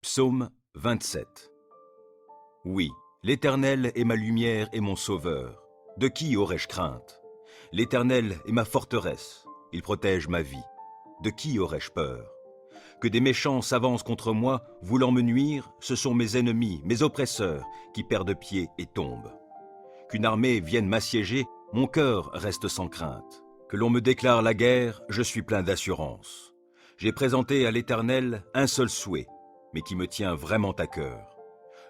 Psaume 27. Oui, l'Éternel est ma lumière et mon sauveur. De qui aurais-je crainte? L'Éternel est ma forteresse, il protège ma vie. De qui aurais-je peur? Que des méchants s'avancent contre moi, voulant me nuire, ce sont mes ennemis, mes oppresseurs, qui perdent pied et tombent. Qu'une armée vienne m'assiéger, mon cœur reste sans crainte. Que l'on me déclare la guerre, je suis plein d'assurance. J'ai présenté à l'Éternel un seul souhait, mais qui me tient vraiment à cœur.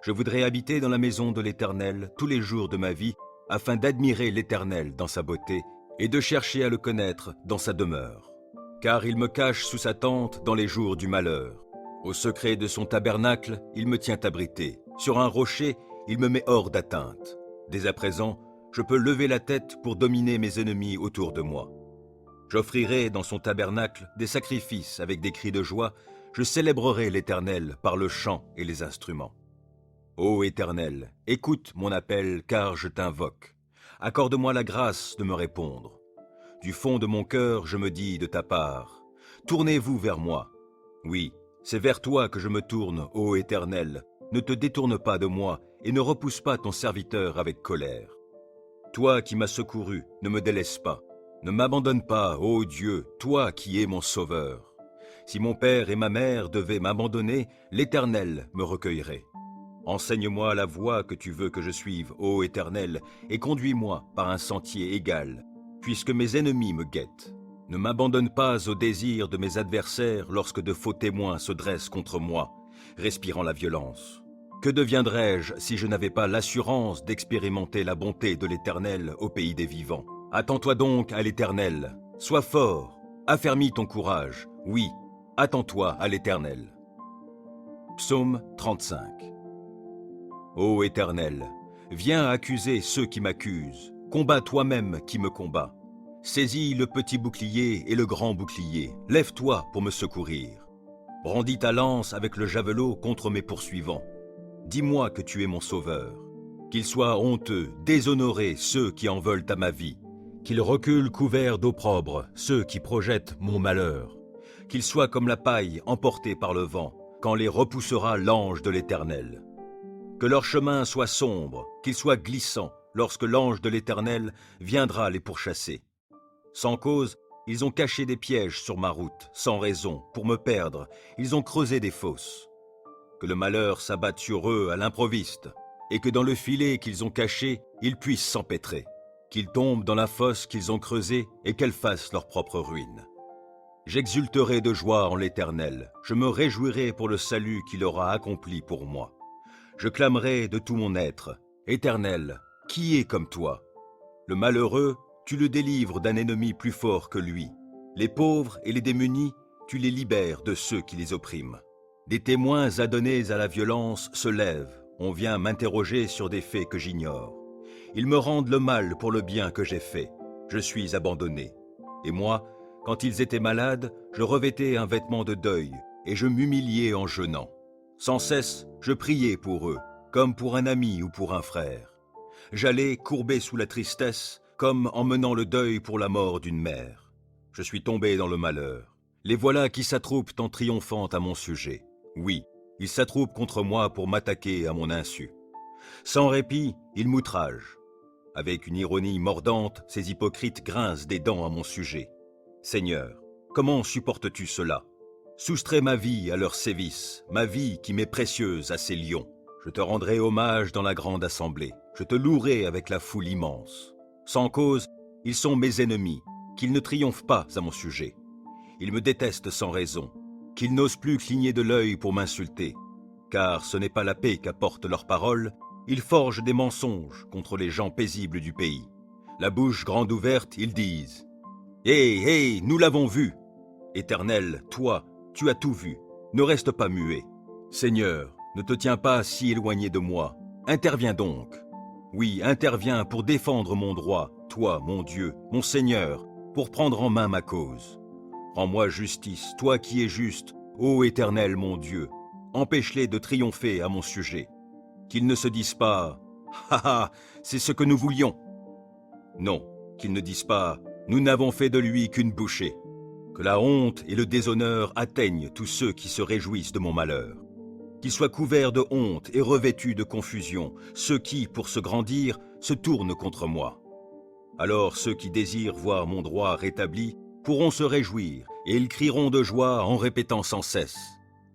Je voudrais habiter dans la maison de l'Éternel tous les jours de ma vie, afin d'admirer l'Éternel dans sa beauté et de chercher à le connaître dans sa demeure. Car il me cache sous sa tente dans les jours du malheur. Au secret de son tabernacle, il me tient abrité. Sur un rocher, il me met hors d'atteinte. Dès à présent, je peux lever la tête pour dominer mes ennemis autour de moi. J'offrirai dans son tabernacle des sacrifices avec des cris de joie. Je célébrerai l'Éternel par le chant et les instruments. Ô Éternel, écoute mon appel car je t'invoque. Accorde-moi la grâce de me répondre. Du fond de mon cœur, je me dis de ta part, tournez-vous vers moi. Oui, c'est vers toi que je me tourne, ô Éternel. Ne te détourne pas de moi et ne repousse pas ton serviteur avec colère. Toi qui m'as secouru, ne me délaisse pas. Ne m'abandonne pas, ô Dieu, toi qui es mon sauveur. Si mon père et ma mère devaient m'abandonner, l'Éternel me recueillerait. Enseigne-moi la voie que tu veux que je suive, ô Éternel, et conduis-moi par un sentier égal, puisque mes ennemis me guettent. Ne m'abandonne pas au désir de mes adversaires lorsque de faux témoins se dressent contre moi, respirant la violence. Que deviendrais-je si je n'avais pas l'assurance d'expérimenter la bonté de l'Éternel au pays des vivants? Attends-toi donc à l'Éternel, sois fort, affermis ton courage, oui, attends-toi à l'Éternel. Psaume 35. Ô Éternel, viens accuser ceux qui m'accusent, combats toi-même qui me combat. Saisis le petit bouclier et le grand bouclier, lève-toi pour me secourir. Brandis ta lance avec le javelot contre mes poursuivants. Dis-moi que tu es mon sauveur. Qu'ils soient honteux, déshonorés ceux qui en veulent à ma vie. Qu'ils reculent couverts d'opprobre ceux qui projettent mon malheur. Qu'ils soient comme la paille emportée par le vent, quand les repoussera l'ange de l'Éternel. Que leur chemin soit sombre, qu'il soit glissant, lorsque l'ange de l'Éternel viendra les pourchasser. Sans cause, ils ont caché des pièges sur ma route, sans raison, pour me perdre, ils ont creusé des fosses. Que le malheur s'abatte sur eux à l'improviste, et que dans le filet qu'ils ont caché, ils puissent s'empêtrer. Qu'ils tombent dans la fosse qu'ils ont creusée et qu'elle fasse leur propre ruine. J'exulterai de joie en l'Éternel, je me réjouirai pour le salut qu'il aura accompli pour moi. Je clamerai de tout mon être, Éternel, qui est comme toi? Le malheureux, tu le délivres d'un ennemi plus fort que lui. Les pauvres et les démunis, tu les libères de ceux qui les oppriment. Des témoins adonnés à la violence se lèvent, on vient m'interroger sur des faits que j'ignore. Ils me rendent le mal pour le bien que j'ai fait. Je suis abandonné. Et moi, quand ils étaient malades, je revêtais un vêtement de deuil, et je m'humiliais en jeûnant. Sans cesse, je priais pour eux, comme pour un ami ou pour un frère. J'allais courbé sous la tristesse, comme en menant le deuil pour la mort d'une mère. Je suis tombé dans le malheur. Les voilà qui s'attroupent en triomphant à mon sujet. Oui, ils s'attroupent contre moi pour m'attaquer à mon insu. Sans répit, ils m'outragent. Avec une ironie mordante, ces hypocrites grincent des dents à mon sujet. Seigneur, comment supportes-tu cela? Soustrais ma vie à leurs sévices, ma vie qui m'est précieuse à ces lions. Je te rendrai hommage dans la grande assemblée, je te louerai avec la foule immense. Sans cause, ils sont mes ennemis, qu'ils ne triomphent pas à mon sujet. Ils me détestent sans raison, qu'ils n'osent plus cligner de l'œil pour m'insulter. Car ce n'est pas la paix qu'apportent leurs paroles, ils forgent des mensonges contre les gens paisibles du pays. La bouche grande ouverte, ils disent « Hé, nous l'avons vu !» Éternel, toi, tu as tout vu, ne reste pas muet. Seigneur, ne te tiens pas si éloigné de moi, interviens donc. Oui, interviens pour défendre mon droit, toi, mon Dieu, mon Seigneur, pour prendre en main ma cause. Rends-moi justice, toi qui es juste, ô Éternel mon Dieu, empêche-les de triompher à mon sujet. Qu'ils ne se disent pas « Ha ha, c'est ce que nous voulions !» Non, qu'ils ne disent pas « Nous n'avons fait de lui qu'une bouchée !» Que la honte et le déshonneur atteignent tous ceux qui se réjouissent de mon malheur. qu'ils soient couverts de honte et revêtus de confusion, ceux qui, pour se grandir, se tournent contre moi. Alors ceux qui désirent voir mon droit rétabli pourront se réjouir, et ils crieront de joie en répétant sans cesse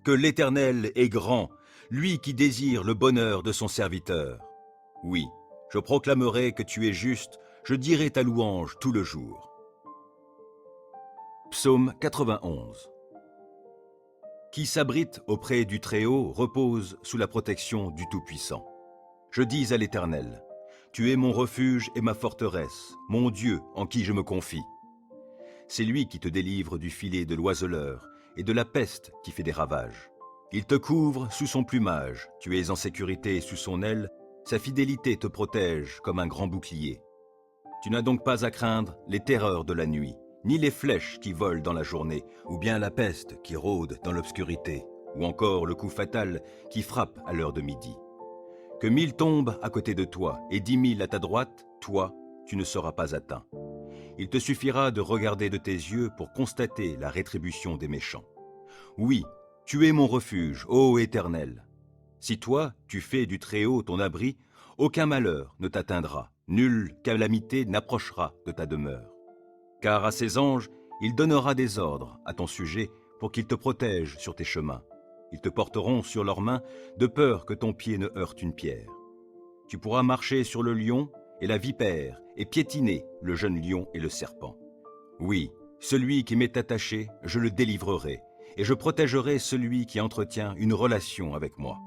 que l'Éternel est grand, lui qui désire le bonheur de son serviteur. Oui, je proclamerai que tu es juste, je dirai ta louange tout le jour. Psaume 91. Qui s'abrite auprès du Très-Haut repose sous la protection du Tout-Puissant. Je dis à l'Éternel, tu es mon refuge et ma forteresse, mon Dieu en qui je me confie. C'est lui qui te délivre du filet de l'oiseleur et de la peste qui fait des ravages. Il te couvre sous son plumage, tu es en sécurité sous son aile, sa fidélité te protège comme un grand bouclier. Tu n'as donc pas à craindre les terreurs de la nuit, ni les flèches qui volent dans la journée, ou bien la peste qui rôde dans l'obscurité, ou encore le coup fatal qui frappe à l'heure de midi. Que 1000 tombent à côté de toi et 10 000 à ta droite, toi, tu ne seras pas atteint. Il te suffira de regarder de tes yeux pour constater la rétribution des méchants. Oui, tu es mon refuge, ô Éternel. Si toi, tu fais du Très-Haut ton abri, aucun malheur ne t'atteindra, nulle calamité n'approchera de ta demeure. Car à ses anges, il donnera des ordres à ton sujet pour qu'ils te protègent sur tes chemins. Ils te porteront sur leurs mains de peur que ton pied ne heurte une pierre. Tu pourras marcher sur le lion et la vipère et piétiner le jeune lion et le serpent. Oui, celui qui m'est attaché, je le délivrerai, et je protégerai celui qui entretient une relation avec moi.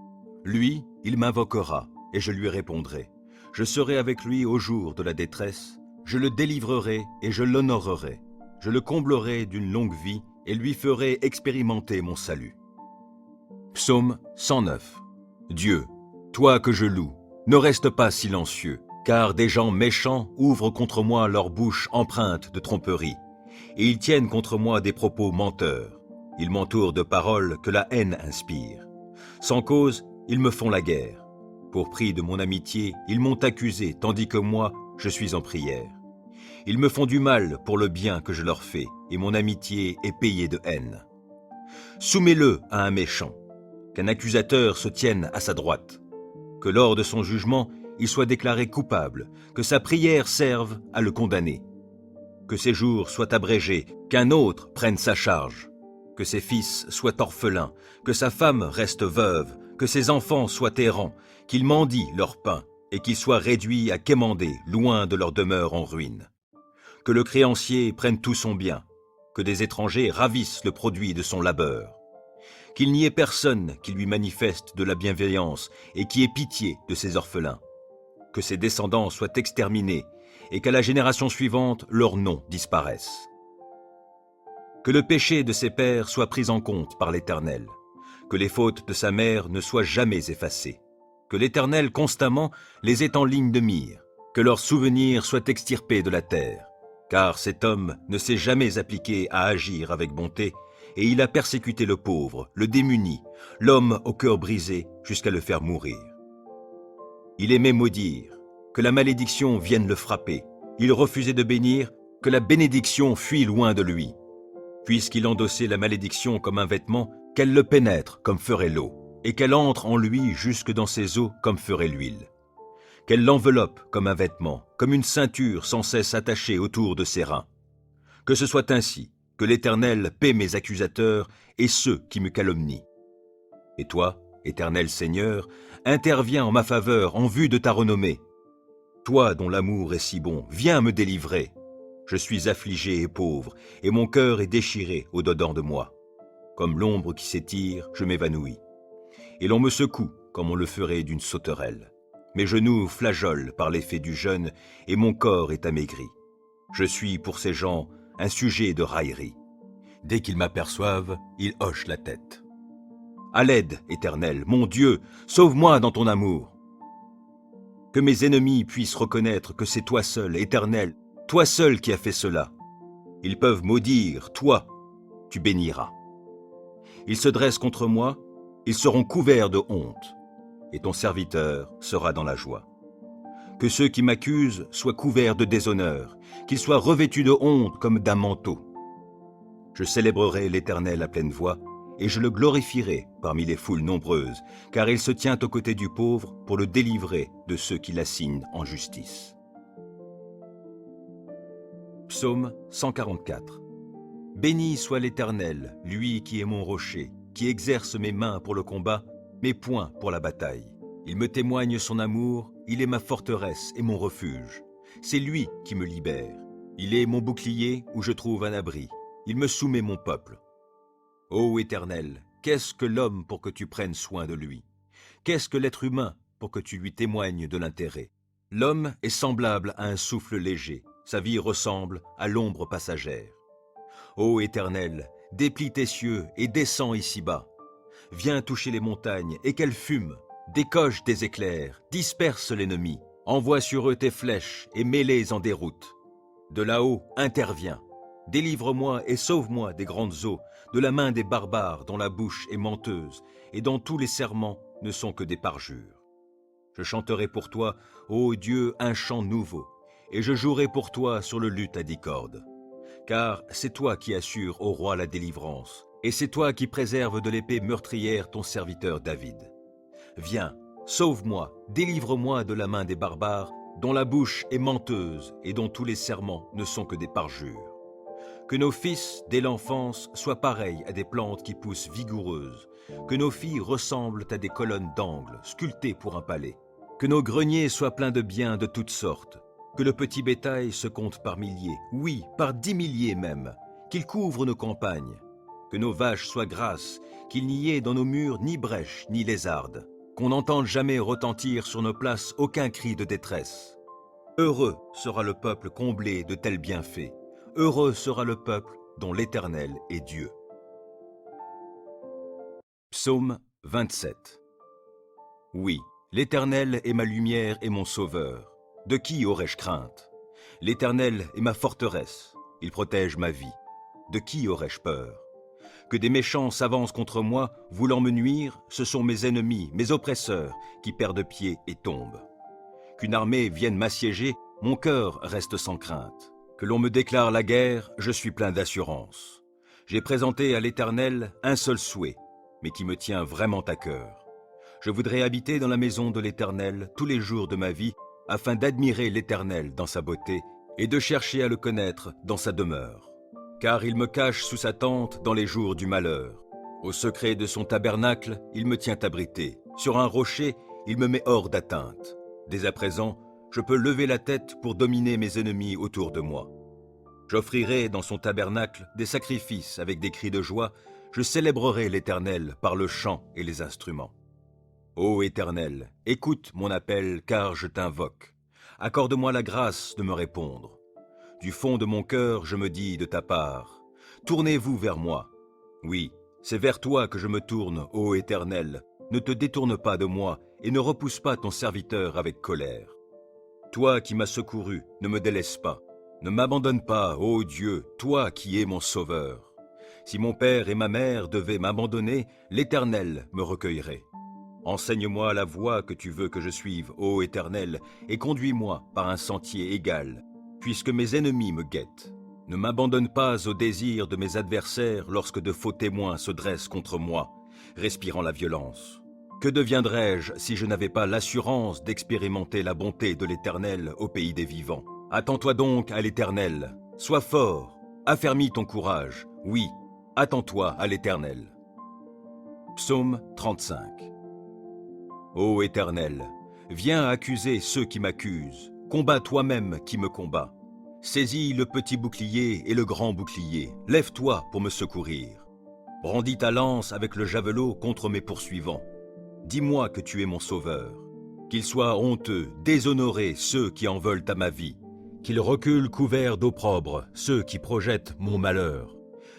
Lui, il m'invoquera, et je lui répondrai. Je serai avec lui au jour de la détresse, je le délivrerai et je l'honorerai. Je le comblerai d'une longue vie et lui ferai expérimenter mon salut. Psaume 109. Dieu, toi que je loue, ne reste pas silencieux, car des gens méchants ouvrent contre moi leur bouche empreinte de tromperie, et ils tiennent contre moi des propos menteurs. Ils m'entourent de paroles que la haine inspire. Sans cause, ils me font la guerre. Pour prix de mon amitié, ils m'ont accusé, tandis que moi, je suis en prière. Ils me font du mal pour le bien que je leur fais, et mon amitié est payée de haine. Soumets-le à un méchant, qu'un accusateur se tienne à sa droite, que lors de son jugement, il soit déclaré coupable, que sa prière serve à le condamner, que ses jours soient abrégés, qu'un autre prenne sa charge, que ses fils soient orphelins, que sa femme reste veuve, que ses enfants soient errants, qu'ils mendient leur pain, et qu'ils soient réduits à quémander loin de leur demeure en ruine. Que le créancier prenne tout son bien, que des étrangers ravissent le produit de son labeur. Qu'il n'y ait personne qui lui manifeste de la bienveillance et qui ait pitié de ses orphelins. Que ses descendants soient exterminés et qu'à la génération suivante, leur nom disparaisse. Que le péché de ses pères soit pris en compte par l'Éternel, que les fautes de sa mère ne soient jamais effacées, que l'Éternel constamment les ait en ligne de mire, que leurs souvenirs soient extirpés de la terre, car cet homme ne s'est jamais appliqué à agir avec bonté, et il a persécuté le pauvre, le démuni, l'homme au cœur brisé, jusqu'à le faire mourir. Il aimait maudire, que la malédiction vienne le frapper. Il refusait de bénir, que la bénédiction fuit loin de lui. Puisqu'il endossait la malédiction comme un vêtement, qu'elle le pénètre comme ferait l'eau, et qu'elle entre en lui jusque dans ses os comme ferait l'huile. Qu'elle l'enveloppe comme un vêtement, comme une ceinture sans cesse attachée autour de ses reins. Que ce soit ainsi, que l'Éternel paie mes accusateurs et ceux qui me calomnient. Et toi, Éternel Seigneur, interviens en ma faveur en vue de ta renommée. Toi dont l'amour est si bon, viens me délivrer. Je suis affligé et pauvre, et mon cœur est déchiré au-dedans de moi. Comme l'ombre qui s'étire, je m'évanouis. Et l'on me secoue comme on le ferait d'une sauterelle. Mes genoux flageolent par l'effet du jeûne, et mon corps est amaigri. Je suis pour ces gens un sujet de raillerie. Dès qu'ils m'aperçoivent, ils hochent la tête. À l'aide, Éternel, mon Dieu, sauve-moi dans ton amour. Que mes ennemis puissent reconnaître que c'est toi seul, Éternel, toi seul qui as fait cela. Ils peuvent maudire, toi, tu béniras. Ils se dressent contre moi, ils seront couverts de honte, et ton serviteur sera dans la joie. Que ceux qui m'accusent soient couverts de déshonneur, qu'ils soient revêtus de honte comme d'un manteau. Je célébrerai l'Éternel à pleine voix, et je le glorifierai parmi les foules nombreuses, car il se tient aux côtés du pauvre pour le délivrer de ceux qui l'assignent en justice. Psaume 144. Béni soit l'Éternel, lui qui est mon rocher, qui exerce mes mains pour le combat, mes poings pour la bataille. Il me témoigne son amour, il est ma forteresse et mon refuge. C'est lui qui me libère. Il est mon bouclier où je trouve un abri. Il me soumet mon peuple. Ô Éternel, qu'est-ce que l'homme pour que tu prennes soin de lui? Qu'est-ce que l'être humain pour que tu lui témoignes de l'intérêt? L'homme est semblable à un souffle léger, sa vie ressemble à l'ombre passagère. Ô Éternel, déplie tes cieux et descends ici-bas. Viens toucher les montagnes et qu'elles fument. Décoche tes éclairs, disperse l'ennemi. Envoie sur eux tes flèches et mets-les en déroute. De là-haut, interviens. Délivre-moi et sauve-moi des grandes eaux, de la main des barbares dont la bouche est menteuse et dont tous les serments ne sont que des parjures. Je chanterai pour toi, ô Dieu, un chant nouveau, et je jouerai pour toi sur le luth à 10 cordes. Car c'est toi qui assures au roi la délivrance, et c'est toi qui préserves de l'épée meurtrière ton serviteur David. Viens, sauve-moi, délivre-moi de la main des barbares, dont la bouche est menteuse et dont tous les serments ne sont que des parjures. Que nos fils, dès l'enfance, soient pareils à des plantes qui poussent vigoureuses, que nos filles ressemblent à des colonnes d'angle, sculptées pour un palais, que nos greniers soient pleins de biens de toutes sortes, que le petit bétail se compte par milliers, oui, par 10 milliers même, qu'il couvre nos campagnes, que nos vaches soient grasses, qu'il n'y ait dans nos murs ni brèche ni lézarde, qu'on n'entende jamais retentir sur nos places aucun cri de détresse. Heureux sera le peuple comblé de tels bienfaits, heureux sera le peuple dont l'Éternel est Dieu. Psaume 27. Oui, l'Éternel est ma lumière et mon sauveur. De qui aurais-je crainte? L'Éternel est ma forteresse, il protège ma vie. De qui aurais-je peur? Que des méchants s'avancent contre moi, voulant me nuire, ce sont mes ennemis, mes oppresseurs, qui perdent pied et tombent. Qu'une armée vienne m'assiéger, mon cœur reste sans crainte. Que l'on me déclare la guerre, je suis plein d'assurance. J'ai présenté à l'Éternel un seul souhait, mais qui me tient vraiment à cœur. Je voudrais habiter dans la maison de l'Éternel tous les jours de ma vie, afin d'admirer l'Éternel dans sa beauté et de chercher à le connaître dans sa demeure. Car il me cache sous sa tente dans les jours du malheur. Au secret de son tabernacle, il me tient abrité. Sur un rocher, il me met hors d'atteinte. Dès à présent, je peux lever la tête pour dominer mes ennemis autour de moi. J'offrirai dans son tabernacle des sacrifices avec des cris de joie. Je célébrerai l'Éternel par le chant et les instruments. Ô Éternel, écoute mon appel car je t'invoque. Accorde-moi la grâce de me répondre. Du fond de mon cœur, je me dis de ta part, tournez-vous vers moi. Oui, c'est vers toi que je me tourne, ô Éternel. Ne te détourne pas de moi et ne repousse pas ton serviteur avec colère. Toi qui m'as secouru, ne me délaisse pas. Ne m'abandonne pas, ô Dieu, toi qui es mon sauveur. Si mon père et ma mère devaient m'abandonner, l'Éternel me recueillerait. Enseigne-moi la voie que tu veux que je suive, ô Éternel, et conduis-moi par un sentier égal, puisque mes ennemis me guettent. Ne m'abandonne pas au désir de mes adversaires lorsque de faux témoins se dressent contre moi, respirant la violence. Que deviendrais-je si je n'avais pas l'assurance d'expérimenter la bonté de l'Éternel au pays des vivants? Attends-toi donc à l'Éternel, sois fort, affermis ton courage, oui, attends-toi à l'Éternel. Psaume 35. Ô Éternel, viens accuser ceux qui m'accusent, combats toi-même qui me combat. Saisis le petit bouclier et le grand bouclier, lève-toi pour me secourir. Brandis ta lance avec le javelot contre mes poursuivants. Dis-moi que tu es mon sauveur. Qu'ils soient honteux, déshonorés ceux qui en veulent à ma vie. Qu'ils reculent couverts d'opprobre ceux qui projettent mon malheur.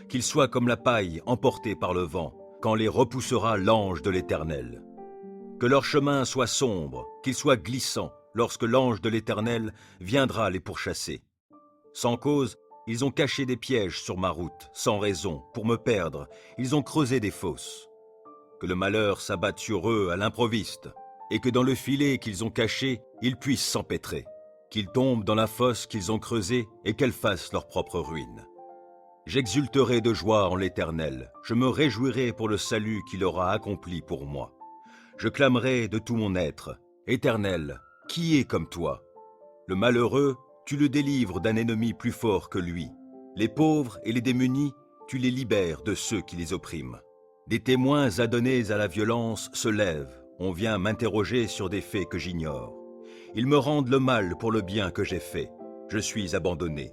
Qu'ils soient comme la paille emportée par le vent, quand les repoussera l'ange de l'Éternel. Que leur chemin soit sombre, qu'il soit glissant, lorsque l'ange de l'Éternel viendra les pourchasser. Sans cause, ils ont caché des pièges sur ma route, sans raison, pour me perdre, ils ont creusé des fosses. Que le malheur s'abatte sur eux à l'improviste, et que dans le filet qu'ils ont caché, ils puissent s'empêtrer. Qu'ils tombent dans la fosse qu'ils ont creusée et qu'elle fasse leur propre ruine. J'exulterai de joie en l'Éternel, je me réjouirai pour le salut qu'il aura accompli pour moi. Je clamerai de tout mon être, Éternel, qui est comme toi? Le malheureux, tu le délivres d'un ennemi plus fort que lui. Les pauvres et les démunis, tu les libères de ceux qui les oppriment. Des témoins adonnés à la violence se lèvent, on vient m'interroger sur des faits que j'ignore. Ils me rendent le mal pour le bien que j'ai fait. Je suis abandonné.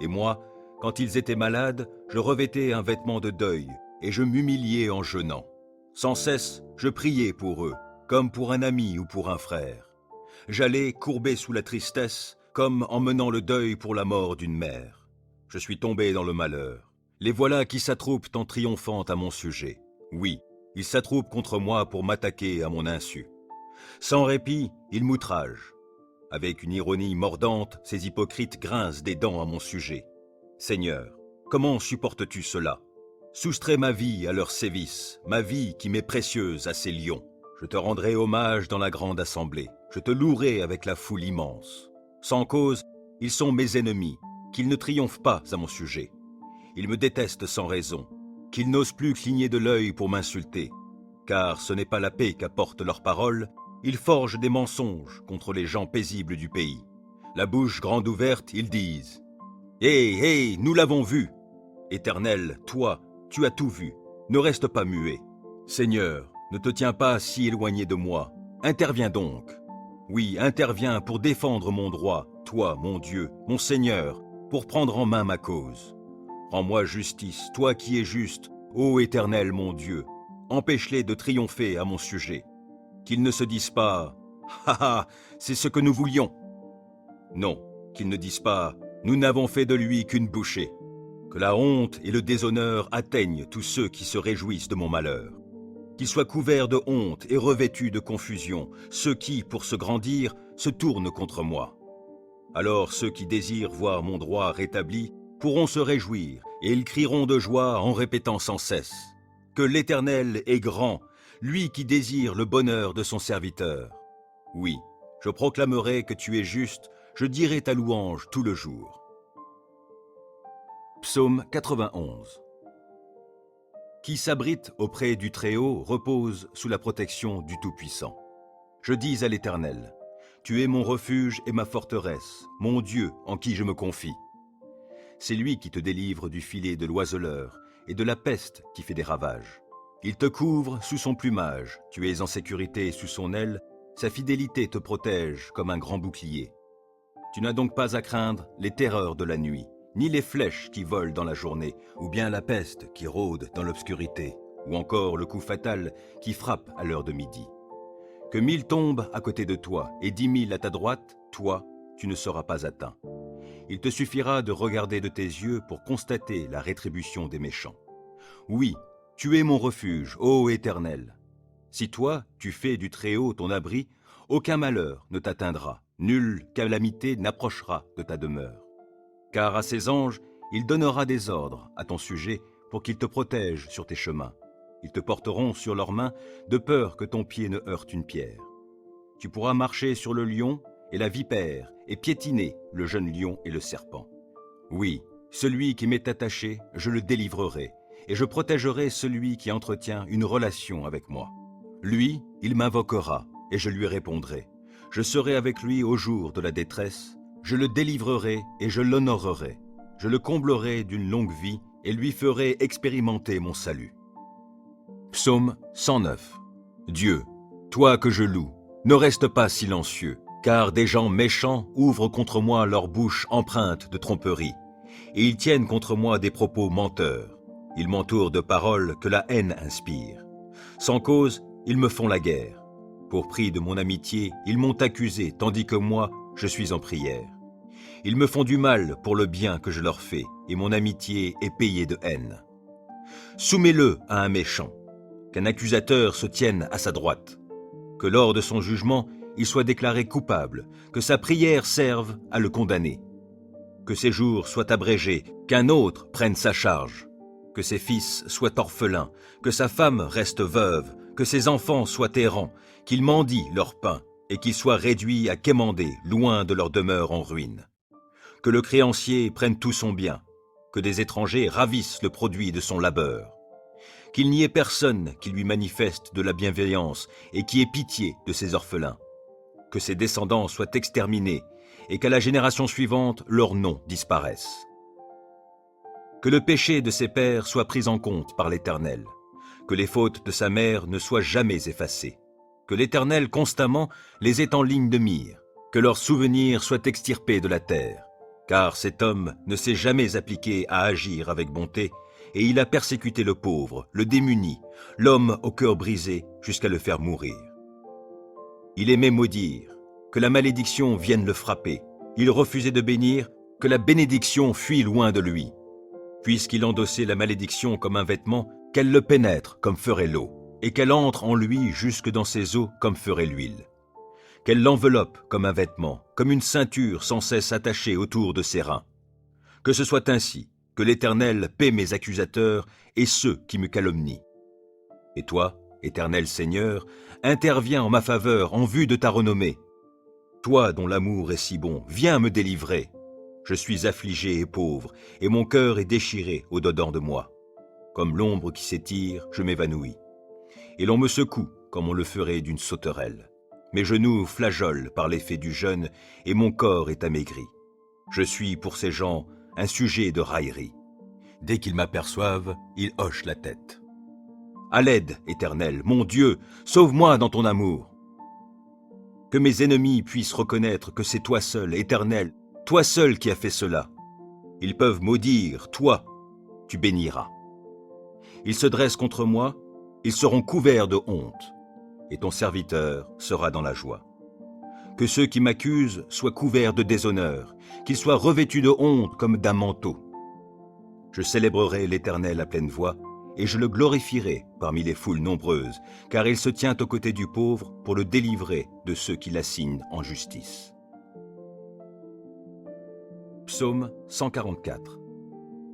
Et moi, quand ils étaient malades, je revêtais un vêtement de deuil, et je m'humiliais en jeûnant. Sans cesse, je priais pour eux, comme pour un ami ou pour un frère. J'allais courbé sous la tristesse, comme en menant le deuil pour la mort d'une mère. Je suis tombé dans le malheur. Les voilà qui s'attroupent en triomphant à mon sujet. Oui, ils s'attroupent contre moi pour m'attaquer à mon insu. Sans répit, ils m'outragent. Avec une ironie mordante, ces hypocrites grincent des dents à mon sujet. Seigneur, comment supportes-tu cela? Soustrais ma vie à leurs sévices, ma vie qui m'est précieuse à ces lions. Je te rendrai hommage dans la grande assemblée, je te louerai avec la foule immense. Sans cause, ils sont mes ennemis, qu'ils ne triomphent pas à mon sujet. Ils me détestent sans raison, qu'ils n'osent plus cligner de l'œil pour m'insulter. Car ce n'est pas la paix qu'apportent leurs paroles, ils forgent des mensonges contre les gens paisibles du pays. La bouche grande ouverte, ils disent « Hé, nous l'avons vu !» Éternel, toi, tu as tout vu, ne reste pas muet. Seigneur, ne te tiens pas si éloigné de moi, interviens donc. Oui, interviens pour défendre mon droit, toi, mon Dieu, mon Seigneur, pour prendre en main ma cause. Rends-moi justice, toi qui es juste, ô Éternel mon Dieu, empêche-les de triompher à mon sujet. Qu'ils ne se disent pas « Ha ha, c'est ce que nous voulions !» Non, qu'ils ne disent pas « Nous n'avons fait de lui qu'une bouchée !» Que la honte et le déshonneur atteignent tous ceux qui se réjouissent de mon malheur. Qu'ils soient couverts de honte et revêtus de confusion, ceux qui, pour se grandir, se tournent contre moi. Alors ceux qui désirent voir mon droit rétabli pourront se réjouir, et ils crieront de joie en répétant sans cesse que l'Éternel est grand, lui qui désire le bonheur de son serviteur. Oui, je proclamerai que tu es juste, je dirai ta louange tout le jour. Psaume 91. Qui s'abrite auprès du Très-Haut repose sous la protection du Tout-Puissant. Je dis à l'Éternel, tu es mon refuge et ma forteresse, mon Dieu en qui je me confie. C'est lui qui te délivre du filet de l'oiseleur et de la peste qui fait des ravages. Il te couvre sous son plumage, tu es en sécurité sous son aile, sa fidélité te protège comme un grand bouclier. Tu n'as donc pas à craindre les terreurs de la nuit, ni les flèches qui volent dans la journée, ou bien la peste qui rôde dans l'obscurité, ou encore le coup fatal qui frappe à l'heure de midi. Que 1000 tombent à côté de toi et 10 000 à ta droite, toi, tu ne seras pas atteint. Il te suffira de regarder de tes yeux pour constater la rétribution des méchants. Oui, tu es mon refuge, ô Éternel. Si toi, tu fais du Très-Haut ton abri, aucun malheur ne t'atteindra, nulle calamité n'approchera de ta demeure. Car à ses anges, il donnera des ordres à ton sujet pour qu'ils te protègent sur tes chemins. Ils te porteront sur leurs mains de peur que ton pied ne heurte une pierre. Tu pourras marcher sur le lion et la vipère et piétiner le jeune lion et le serpent. Oui, celui qui m'est attaché, je le délivrerai, et je protégerai celui qui entretient une relation avec moi. Lui, il m'invoquera, et je lui répondrai. Je serai avec lui au jour de la détresse, je le délivrerai et je l'honorerai. Je le comblerai d'une longue vie et lui ferai expérimenter mon salut. Psaume 109. Dieu, toi que je loue, ne reste pas silencieux, car des gens méchants ouvrent contre moi leur bouche empreinte de tromperie, et ils tiennent contre moi des propos menteurs. Ils m'entourent de paroles que la haine inspire. Sans cause, ils me font la guerre. Pour prix de mon amitié, ils m'ont accusé, tandis que moi, je suis en prière. Ils me font du mal pour le bien que je leur fais, et mon amitié est payée de haine. Soumets-le à un méchant, qu'un accusateur se tienne à sa droite, que lors de son jugement, il soit déclaré coupable, que sa prière serve à le condamner, que ses jours soient abrégés, qu'un autre prenne sa charge, que ses fils soient orphelins, que sa femme reste veuve, que ses enfants soient errants, qu'ils mendient leur pain, et qu'ils soient réduits à quémander loin de leur demeure en ruine. Que le créancier prenne tout son bien, que des étrangers ravissent le produit de son labeur. Qu'il n'y ait personne qui lui manifeste de la bienveillance et qui ait pitié de ses orphelins. Que ses descendants soient exterminés et qu'à la génération suivante, leur nom disparaisse. Que le péché de ses pères soit pris en compte par l'Éternel, que les fautes de sa mère ne soient jamais effacées, que l'Éternel constamment les ait en ligne de mire, que leurs souvenirs soient extirpés de la terre, car cet homme ne s'est jamais appliqué à agir avec bonté, et il a persécuté le pauvre, le démuni, l'homme au cœur brisé, jusqu'à le faire mourir. Il aimait maudire, que la malédiction vienne le frapper. Il refusait de bénir, que la bénédiction fuit loin de lui. Puisqu'il endossait la malédiction comme un vêtement, qu'elle le pénètre comme ferait l'eau, et qu'elle entre en lui jusque dans ses os comme ferait l'huile. Qu'elle l'enveloppe comme un vêtement, comme une ceinture sans cesse attachée autour de ses reins. Que ce soit ainsi, que l'Éternel paie mes accusateurs et ceux qui me calomnient. Et toi, Éternel Seigneur, interviens en ma faveur en vue de ta renommée. Toi dont l'amour est si bon, viens me délivrer. Je suis affligé et pauvre, et mon cœur est déchiré au-dedans de moi. Comme l'ombre qui s'étire, je m'évanouis. Et l'on me secoue comme on le ferait d'une sauterelle. Mes genoux flageolent par l'effet du jeûne, et mon corps est amaigri. Je suis pour ces gens un sujet de raillerie. Dès qu'ils m'aperçoivent, ils hochent la tête. À l'aide, Éternel, mon Dieu, sauve-moi dans ton amour. Que mes ennemis puissent reconnaître que c'est toi seul, Éternel, toi seul qui as fait cela. Ils peuvent maudire, toi, tu béniras. Ils se dressent contre moi, ils seront couverts de honte, et ton serviteur sera dans la joie. Que ceux qui m'accusent soient couverts de déshonneur, qu'ils soient revêtus de honte comme d'un manteau. Je célébrerai l'Éternel à pleine voix, et je le glorifierai parmi les foules nombreuses, car il se tient aux côtés du pauvre pour le délivrer de ceux qui l'assignent en justice. Psaume 144.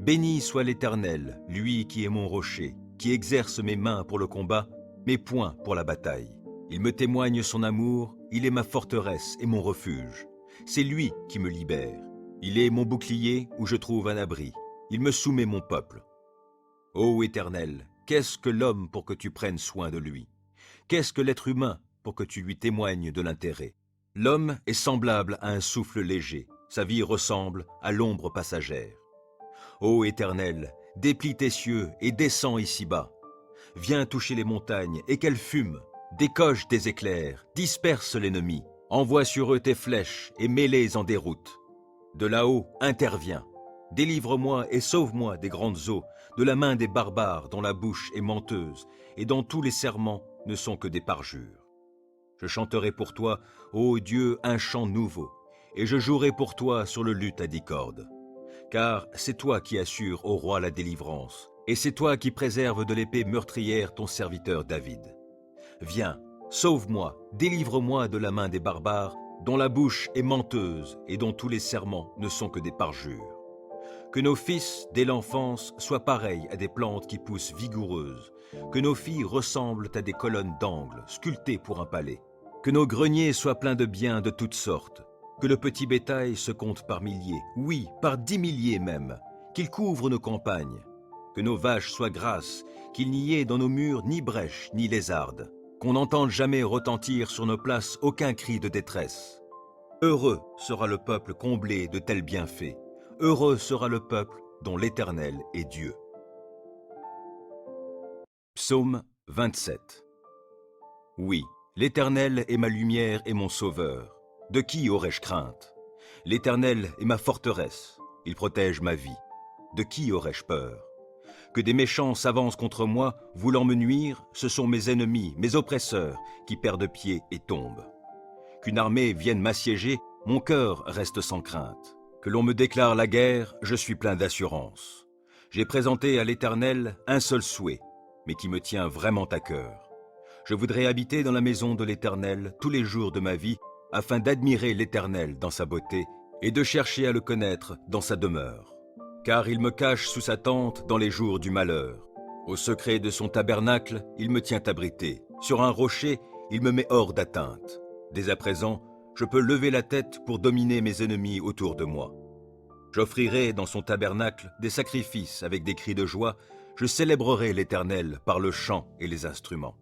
Béni soit l'Éternel, lui qui est mon rocher, qui exerce mes mains pour le combat, mes poings pour la bataille. Il me témoigne son amour, il est ma forteresse et mon refuge. C'est lui qui me libère. Il est mon bouclier où je trouve un abri. Il me soumet mon peuple. Ô Éternel, qu'est-ce que l'homme pour que tu prennes soin de lui? Qu'est-ce que l'être humain pour que tu lui témoignes de l'intérêt? L'homme est semblable à un souffle léger, sa vie ressemble à l'ombre passagère. Ô Éternel, déplie tes cieux et descends ici-bas. Viens toucher les montagnes et qu'elles fument. Décoche tes éclairs, disperse l'ennemi. Envoie sur eux tes flèches et mets-les en déroute. De là-haut, interviens. Délivre-moi et sauve-moi des grandes eaux, de la main des barbares dont la bouche est menteuse et dont tous les serments ne sont que des parjures. Je chanterai pour toi, ô Dieu, un chant nouveau, et je jouerai pour toi sur le luth à 10 cordes. Car c'est toi qui assures au roi la délivrance, et c'est toi qui préserves de l'épée meurtrière ton serviteur David. Viens, sauve-moi, délivre-moi de la main des barbares, dont la bouche est menteuse et dont tous les serments ne sont que des parjures. Que nos fils, dès l'enfance, soient pareils à des plantes qui poussent vigoureuses, que nos filles ressemblent à des colonnes d'angle, sculptées pour un palais, que nos greniers soient pleins de biens de toutes sortes, que le petit bétail se compte par milliers, oui, par 10 milliers même, qu'il couvre nos campagnes, que nos vaches soient grasses, qu'il n'y ait dans nos murs ni brèche ni lézarde, qu'on n'entende jamais retentir sur nos places aucun cri de détresse. Heureux sera le peuple comblé de tels bienfaits, heureux sera le peuple dont l'Éternel est Dieu. Psaume 27. Oui, l'Éternel est ma lumière et mon sauveur. De qui aurais-je crainte? L'Éternel est ma forteresse, il protège ma vie. De qui aurais-je peur? Que des méchants s'avancent contre moi, voulant me nuire, ce sont mes ennemis, mes oppresseurs, qui perdent pied et tombent. Qu'une armée vienne m'assiéger, mon cœur reste sans crainte. Que l'on me déclare la guerre, je suis plein d'assurance. J'ai présenté à l'Éternel un seul souhait, mais qui me tient vraiment à cœur. Je voudrais habiter dans la maison de l'Éternel tous les jours de ma vie, afin d'admirer l'Éternel dans sa beauté et de chercher à le connaître dans sa demeure. Car il me cache sous sa tente dans les jours du malheur. Au secret de son tabernacle, il me tient abrité. Sur un rocher, il me met hors d'atteinte. Dès à présent, je peux lever la tête pour dominer mes ennemis autour de moi. J'offrirai dans son tabernacle des sacrifices avec des cris de joie, je célébrerai l'Éternel par le chant et les instruments.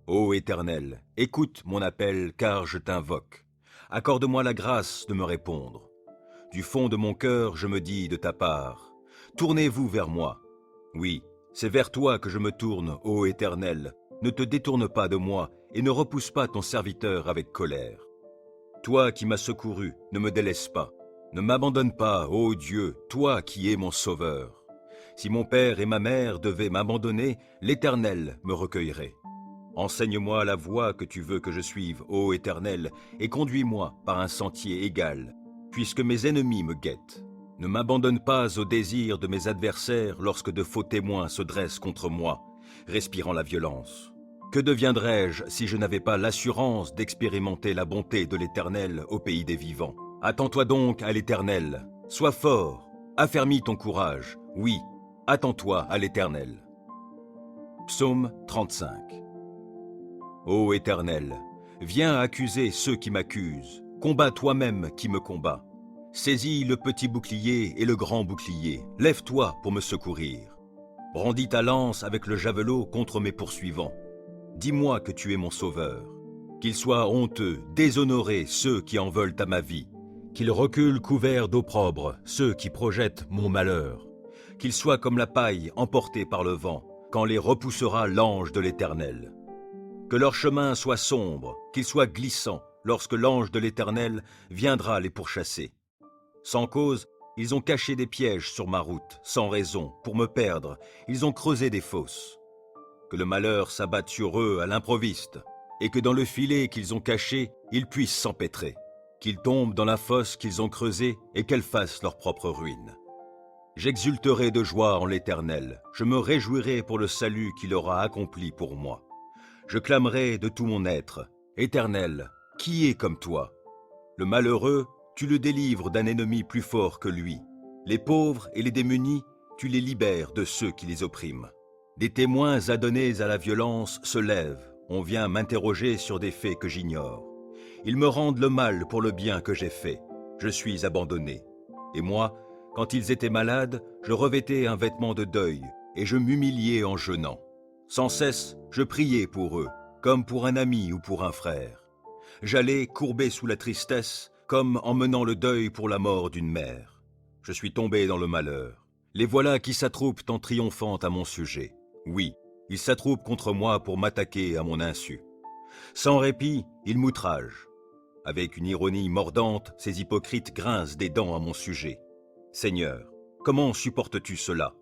Ô Éternel, écoute mon appel car je t'invoque. Accorde-moi la grâce de me répondre. Du fond de mon cœur, je me dis de ta part, tournez-vous vers moi. Oui, c'est vers toi que je me tourne, ô Éternel. Ne te détourne pas de moi et ne repousse pas ton serviteur avec colère. Toi qui m'as secouru, ne me délaisse pas. Ne m'abandonne pas, ô Dieu, toi qui es mon sauveur. Si mon père et ma mère devaient m'abandonner, l'Éternel me recueillerait. Enseigne-moi la voie que tu veux que je suive, ô Éternel, et conduis-moi par un sentier égal, puisque mes ennemis me guettent. Ne m'abandonne pas au désir de mes adversaires lorsque de faux témoins se dressent contre moi, respirant la violence. Que deviendrais-je si je n'avais pas l'assurance d'expérimenter la bonté de l'Éternel au pays des vivants? Attends-toi donc à l'Éternel, sois fort, affermis ton courage, oui, attends-toi à l'Éternel. Psaume 35. Ô Éternel, viens accuser ceux qui m'accusent, combats toi-même qui me combat. Saisis le petit bouclier et le grand bouclier, lève-toi pour me secourir. Brandis ta lance avec le javelot contre mes poursuivants. Dis-moi que tu es mon sauveur. Qu'ils soient honteux, déshonorés ceux qui en veulent à ma vie. Qu'ils reculent couverts d'opprobre ceux qui projettent mon malheur. Qu'ils soient comme la paille emportée par le vent, quand les repoussera l'ange de l'Éternel. Que leur chemin soit sombre, qu'il soit glissant, lorsque l'ange de l'Éternel viendra les pourchasser. Sans cause, ils ont caché des pièges sur ma route, sans raison, pour me perdre, ils ont creusé des fosses. Que le malheur s'abatte sur eux à l'improviste, et que dans le filet qu'ils ont caché, ils puissent s'empêtrer. Qu'ils tombent dans la fosse qu'ils ont creusée et qu'elle fasse leur propre ruine. J'exulterai de joie en l'Éternel, je me réjouirai pour le salut qu'il aura accompli pour moi. Je clamerai de tout mon être, Éternel, qui est comme toi? Le malheureux, tu le délivres d'un ennemi plus fort que lui. Les pauvres et les démunis, tu les libères de ceux qui les oppriment. Des témoins adonnés à la violence se lèvent, on vient m'interroger sur des faits que j'ignore. Ils me rendent le mal pour le bien que j'ai fait. Je suis abandonné. Et moi, quand ils étaient malades, je revêtais un vêtement de deuil et je m'humiliais en jeûnant. Sans cesse, je priais pour eux, comme pour un ami ou pour un frère. J'allais courbé sous la tristesse, comme en menant le deuil pour la mort d'une mère. Je suis tombé dans le malheur. Les voilà qui s'attroupent en triomphant à mon sujet. Oui, ils s'attroupent contre moi pour m'attaquer à mon insu. Sans répit, ils m'outragent. Avec une ironie mordante, ces hypocrites grincent des dents à mon sujet. Seigneur, comment supportes-tu cela?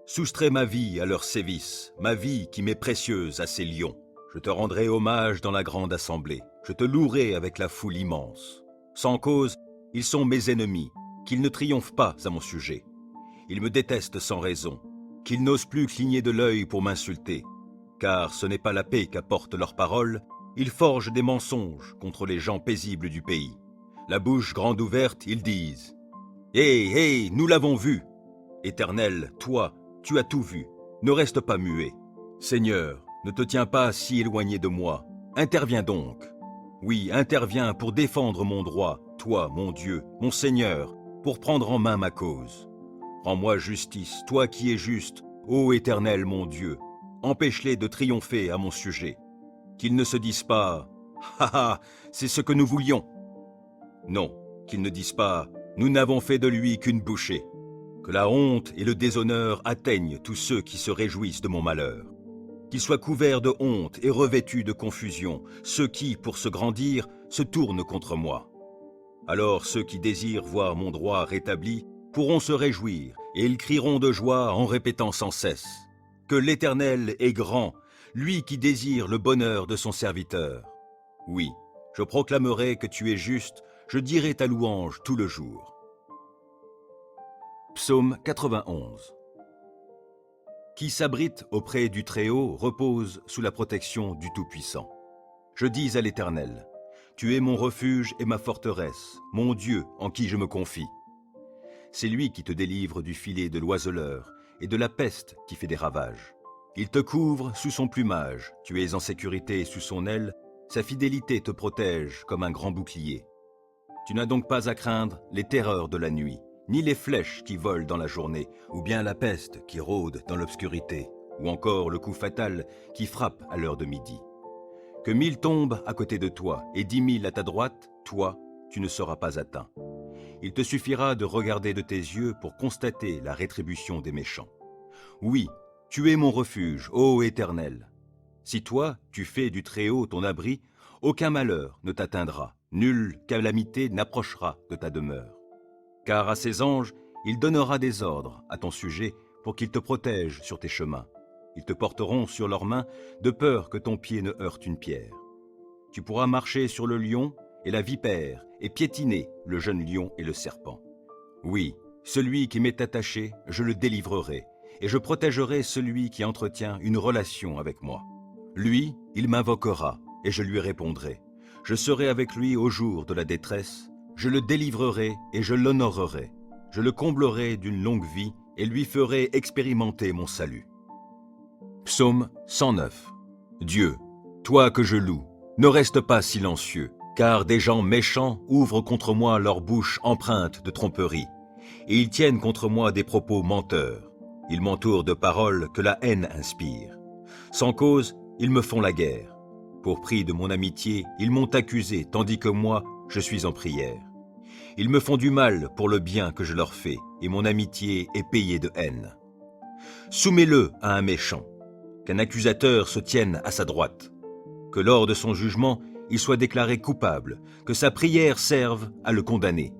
Soustrais ma vie à leurs sévices, ma vie qui m'est précieuse à ces lions. Je te rendrai hommage dans la grande assemblée, je te louerai avec la foule immense. Sans cause, ils sont mes ennemis, qu'ils ne triomphent pas à mon sujet. Ils me détestent sans raison, qu'ils n'osent plus cligner de l'œil pour m'insulter. Car ce n'est pas la paix qu'apportent leurs paroles, ils forgent des mensonges contre les gens paisibles du pays. La bouche grande ouverte, ils disent « Hé, hé, nous l'avons vu !» Éternel, toi, tu as tout vu, ne reste pas muet. Seigneur, ne te tiens pas si éloigné de moi, interviens donc. Oui, interviens pour défendre mon droit, toi, mon Dieu, mon Seigneur, pour prendre en main ma cause. Rends-moi justice, toi qui es juste, ô Éternel, mon Dieu, empêche-les de triompher à mon sujet. Qu'ils ne se disent pas « Ha ha, c'est ce que nous voulions !» Non, qu'ils ne disent pas « Nous n'avons fait de lui qu'une bouchée !» Que la honte et le déshonneur atteignent tous ceux qui se réjouissent de mon malheur. Qu'ils soient couverts de honte et revêtus de confusion, ceux qui, pour se grandir, se tournent contre moi. Alors ceux qui désirent voir mon droit rétabli pourront se réjouir, et ils crieront de joie en répétant sans cesse que l'Éternel est grand, lui qui désire le bonheur de son serviteur. Oui, je proclamerai que tu es juste, je dirai ta louange tout le jour. Psaume 91. Qui s'abrite auprès du Très-Haut repose sous la protection du Tout-Puissant. Je dis à l'Éternel, tu es mon refuge et ma forteresse, mon Dieu en qui je me confie. C'est lui qui te délivre du filet de l'oiseleur et de la peste qui fait des ravages. Il te couvre sous son plumage, tu es en sécurité sous son aile, sa fidélité te protège comme un grand bouclier. Tu n'as donc pas à craindre les terreurs de la nuit, ni les flèches qui volent dans la journée, ou bien la peste qui rôde dans l'obscurité, ou encore le coup fatal qui frappe à l'heure de midi. Que 1000 tombent à côté de toi et 10 000 à ta droite, toi, tu ne seras pas atteint. Il te suffira de regarder de tes yeux pour constater la rétribution des méchants. Oui, tu es mon refuge, ô Éternel. Si toi, tu fais du Très-Haut ton abri, aucun malheur ne t'atteindra, nulle calamité n'approchera de ta demeure. Car à ses anges, il donnera des ordres à ton sujet pour qu'ils te protègent sur tes chemins. Ils te porteront sur leurs mains de peur que ton pied ne heurte une pierre. Tu pourras marcher sur le lion et la vipère et piétiner le jeune lion et le serpent. Oui, celui qui m'est attaché, je le délivrerai, et je protégerai celui qui entretient une relation avec moi. Lui, il m'invoquera, et je lui répondrai. Je serai avec lui au jour de la détresse, je le délivrerai et je l'honorerai. Je le comblerai d'une longue vie et lui ferai expérimenter mon salut. Psaume 109. Dieu, toi que je loue, ne reste pas silencieux, car des gens méchants ouvrent contre moi leur bouche empreinte de tromperie, et ils tiennent contre moi des propos menteurs. Ils m'entourent de paroles que la haine inspire. Sans cause, ils me font la guerre. Pour prix de mon amitié, ils m'ont accusé, tandis que moi, je suis en prière. Ils me font du mal pour le bien que je leur fais, et mon amitié est payée de haine. Soumets-le à un méchant, qu'un accusateur se tienne à sa droite, que lors de son jugement, il soit déclaré coupable, que sa prière serve à le condamner,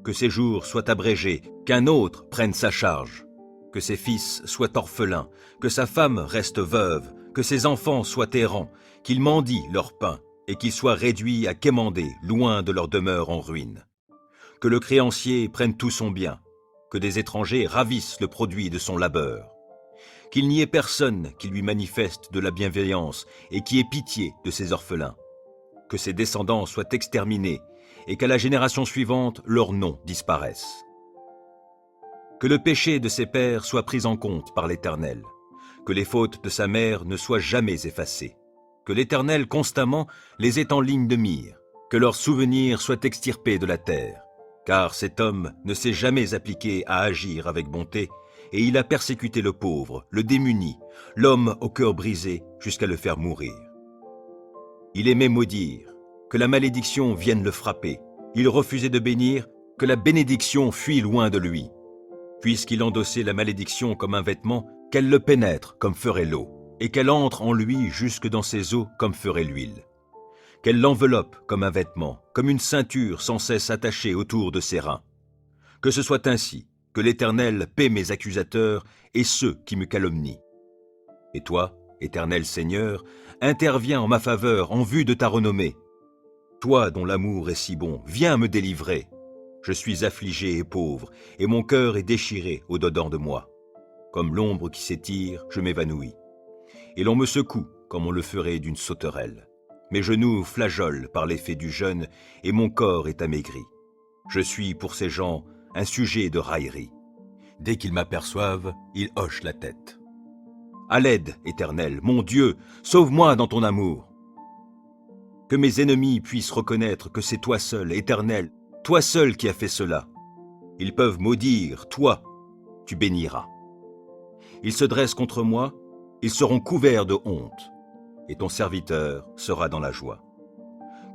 que ses jours soient abrégés, qu'un autre prenne sa charge, que ses fils soient orphelins, que sa femme reste veuve, que ses enfants soient errants, qu'ils mendient leur pain, et qu'ils soient réduits à quémander loin de leur demeure en ruine. Que le créancier prenne tout son bien, que des étrangers ravissent le produit de son labeur. Qu'il n'y ait personne qui lui manifeste de la bienveillance et qui ait pitié de ses orphelins. Que ses descendants soient exterminés et qu'à la génération suivante, leur nom disparaisse. Que le péché de ses pères soit pris en compte par l'Éternel, que les fautes de sa mère ne soient jamais effacées, que l'Éternel constamment les ait en ligne de mire, que leurs souvenirs soient extirpés de la terre, car cet homme ne s'est jamais appliqué à agir avec bonté, et il a persécuté le pauvre, le démuni, l'homme au cœur brisé, jusqu'à le faire mourir. Il aimait maudire, que la malédiction vienne le frapper. Il refusait de bénir, que la bénédiction fuit loin de lui. Puisqu'il endossait la malédiction comme un vêtement, qu'elle le pénètre comme ferait l'eau, et qu'elle entre en lui jusque dans ses os comme ferait l'huile. Qu'elle l'enveloppe comme un vêtement, comme une ceinture sans cesse attachée autour de ses reins. Que ce soit ainsi, que l'Éternel paie mes accusateurs et ceux qui me calomnient. Et toi, Éternel Seigneur, interviens en ma faveur en vue de ta renommée. Toi dont l'amour est si bon, viens me délivrer. Je suis affligé et pauvre, et mon cœur est déchiré au-dedans de moi. Comme l'ombre qui s'étire, je m'évanouis. Et l'on me secoue comme on le ferait d'une sauterelle. Mes genoux flageolent par l'effet du jeûne, et mon corps est amaigri. Je suis pour ces gens un sujet de raillerie. Dès qu'ils m'aperçoivent, ils hochent la tête. À l'aide, Éternel, mon Dieu, sauve-moi dans ton amour. Que mes ennemis puissent reconnaître que c'est toi seul, Éternel, toi seul qui as fait cela. Ils peuvent maudire, toi, tu béniras. Ils se dressent contre moi, ils seront couverts de honte, et ton serviteur sera dans la joie.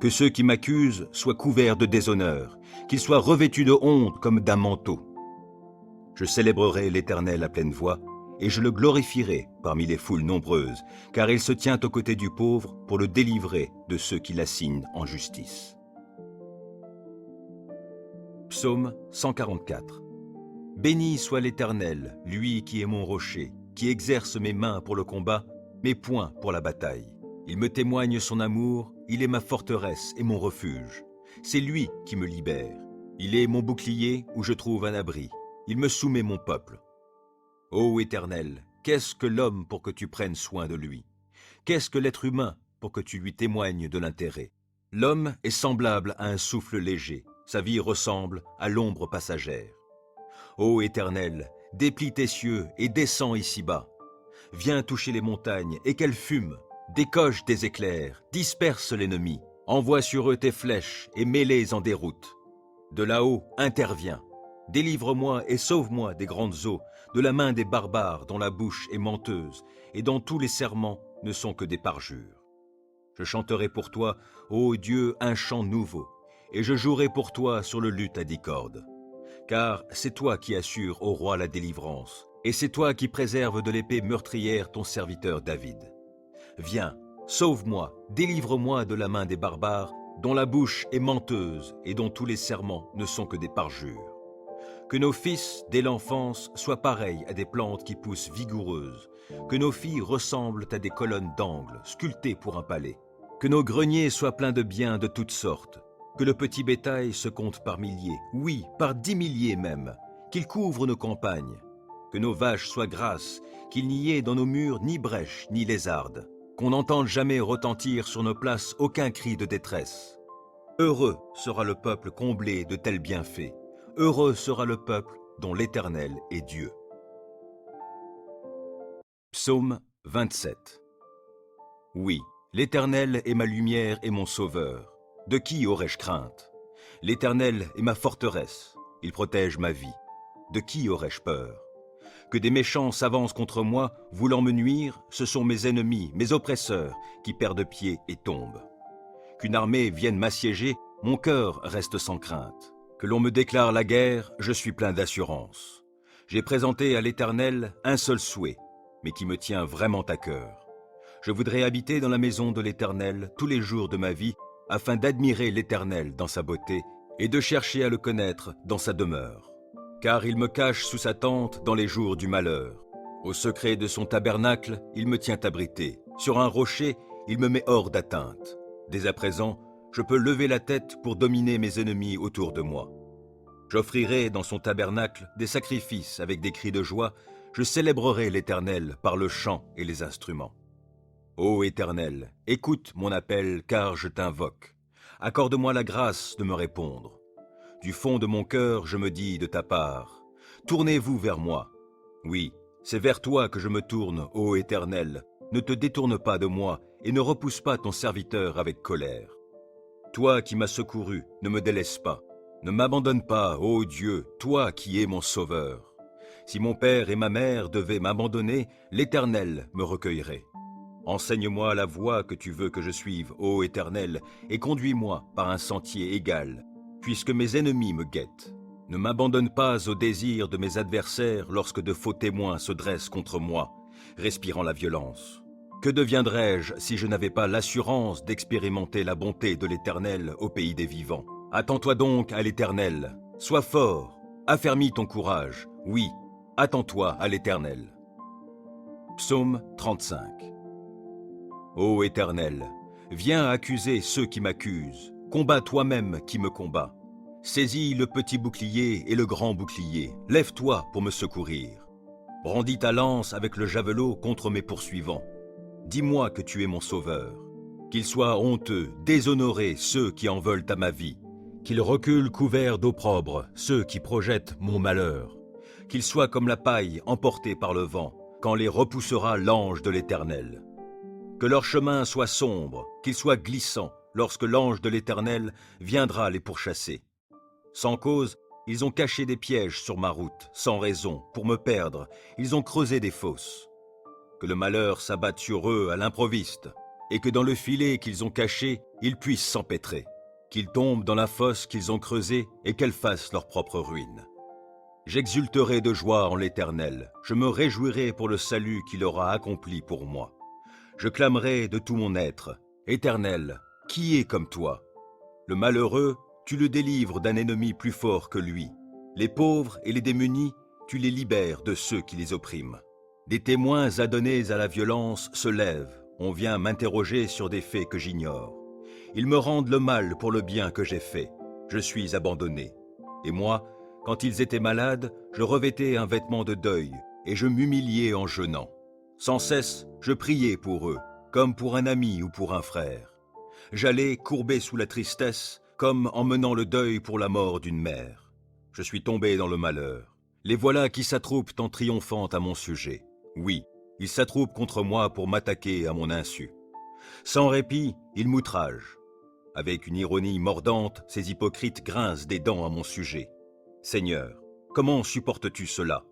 Que ceux qui m'accusent soient couverts de déshonneur, qu'ils soient revêtus de honte comme d'un manteau. Je célébrerai l'Éternel à pleine voix, et je le glorifierai parmi les foules nombreuses, car il se tient aux côtés du pauvre pour le délivrer de ceux qui l'assignent en justice. Psaume 144. Béni soit l'Éternel, lui qui est mon rocher, qui exerce mes mains pour le combat, mes poings pour la bataille. Il me témoigne son amour, il est ma forteresse et mon refuge. C'est lui qui me libère. Il est mon bouclier où je trouve un abri. Il me soumet mon peuple. Ô Éternel, qu'est-ce que l'homme pour que tu prennes soin de lui? Qu'est-ce que l'être humain pour que tu lui témoignes de l'intérêt? L'homme est semblable à un souffle léger, sa vie ressemble à l'ombre passagère. Ô Éternel, déplie tes cieux et descends ici-bas. Viens toucher les montagnes et qu'elles fument. Décoche tes éclairs, disperse l'ennemi. Envoie sur eux tes flèches et mets-les en déroute. De là-haut, interviens. Délivre-moi et sauve-moi des grandes eaux, de la main des barbares dont la bouche est menteuse et dont tous les serments ne sont que des parjures. Je chanterai pour toi, ô Dieu, un chant nouveau, et je jouerai pour toi sur le luth à 10 cordes. Car c'est toi qui assures au roi la délivrance, et c'est toi qui préserves de l'épée meurtrière ton serviteur David. Viens, sauve-moi, délivre-moi de la main des barbares, dont la bouche est menteuse et dont tous les serments ne sont que des parjures. Que nos fils, dès l'enfance, soient pareils à des plantes qui poussent vigoureuses, que nos filles ressemblent à des colonnes d'angle, sculptées pour un palais, que nos greniers soient pleins de biens de toutes sortes, que le petit bétail se compte par milliers, oui, par 10 milliers même, qu'il couvre nos campagnes, que nos vaches soient grasses, qu'il n'y ait dans nos murs ni brèche ni lézarde, qu'on n'entende jamais retentir sur nos places aucun cri de détresse. Heureux sera le peuple comblé de tels bienfaits, heureux sera le peuple dont l'Éternel est Dieu. Psaume 27. Oui, l'Éternel est ma lumière et mon sauveur. De qui aurais-je crainte? L'Éternel est ma forteresse, il protège ma vie. De qui aurais-je peur? Que des méchants s'avancent contre moi, voulant me nuire, ce sont mes ennemis, mes oppresseurs, qui perdent pied et tombent. Qu'une armée vienne m'assiéger, mon cœur reste sans crainte. Que l'on me déclare la guerre, je suis plein d'assurance. J'ai présenté à l'Éternel un seul souhait, mais qui me tient vraiment à cœur. Je voudrais habiter dans la maison de l'Éternel tous les jours de ma vie, afin d'admirer l'Éternel dans sa beauté et de chercher à le connaître dans sa demeure. Car il me cache sous sa tente dans les jours du malheur. Au secret de son tabernacle, il me tient abrité. Sur un rocher, il me met hors d'atteinte. Dès à présent, je peux lever la tête pour dominer mes ennemis autour de moi. J'offrirai dans son tabernacle des sacrifices avec des cris de joie. Je célébrerai l'Éternel par le chant et les instruments. Ô Éternel, écoute mon appel car je t'invoque. Accorde-moi la grâce de me répondre. Du fond de mon cœur, je me dis de ta part, tournez-vous vers moi. Oui, c'est vers toi que je me tourne, ô Éternel. Ne te détourne pas de moi et ne repousse pas ton serviteur avec colère. Toi qui m'as secouru, ne me délaisse pas. Ne m'abandonne pas, ô Dieu, toi qui es mon sauveur. Si mon père et ma mère devaient m'abandonner, l'Éternel me recueillerait. Enseigne-moi la voie que tu veux que je suive, ô Éternel, et conduis-moi par un sentier égal, puisque mes ennemis me guettent. Ne m'abandonne pas au désir de mes adversaires lorsque de faux témoins se dressent contre moi, respirant la violence. Que deviendrais-je si je n'avais pas l'assurance d'expérimenter la bonté de l'Éternel au pays des vivants? Attends-toi donc à l'Éternel. Sois fort, affermis ton courage. Oui, attends-toi à l'Éternel. Psaume 35. Ô Éternel, viens accuser ceux qui m'accusent. Combats toi-même qui me combat. Saisis le petit bouclier et le grand bouclier. Lève-toi pour me secourir. Brandis ta lance avec le javelot contre mes poursuivants. Dis-moi que tu es mon sauveur. Qu'ils soient honteux, déshonorés ceux qui en veulent à ma vie. Qu'ils reculent couverts d'opprobre ceux qui projettent mon malheur. Qu'ils soient comme la paille emportée par le vent, quand les repoussera l'ange de l'Éternel. Que leur chemin soit sombre, qu'il soit glissant, lorsque l'ange de l'Éternel viendra les pourchasser. Sans cause, ils ont caché des pièges sur ma route, sans raison, pour me perdre, ils ont creusé des fosses. Que le malheur s'abatte sur eux à l'improviste, et que dans le filet qu'ils ont caché, ils puissent s'empêtrer. Qu'ils tombent dans la fosse qu'ils ont creusée et qu'elle fasse leur propre ruine. J'exulterai de joie en l'Éternel, je me réjouirai pour le salut qu'il aura accompli pour moi. Je clamerai de tout mon être, Éternel, qui est comme toi? Le malheureux, tu le délivres d'un ennemi plus fort que lui. Les pauvres et les démunis, tu les libères de ceux qui les oppriment. Des témoins adonnés à la violence se lèvent. On vient m'interroger sur des faits que j'ignore. Ils me rendent le mal pour le bien que j'ai fait. Je suis abandonné. Et moi, quand ils étaient malades, je revêtais un vêtement de deuil et je m'humiliais en jeûnant. Sans cesse, je priais pour eux, comme pour un ami ou pour un frère. J'allais courbé sous la tristesse, comme en menant le deuil pour la mort d'une mère. Je suis tombé dans le malheur. Les voilà qui s'attroupent en triomphant à mon sujet. Oui, ils s'attroupent contre moi pour m'attaquer à mon insu. Sans répit, ils m'outragent. Avec une ironie mordante, ces hypocrites grincent des dents à mon sujet. Seigneur, comment supportes-tu cela?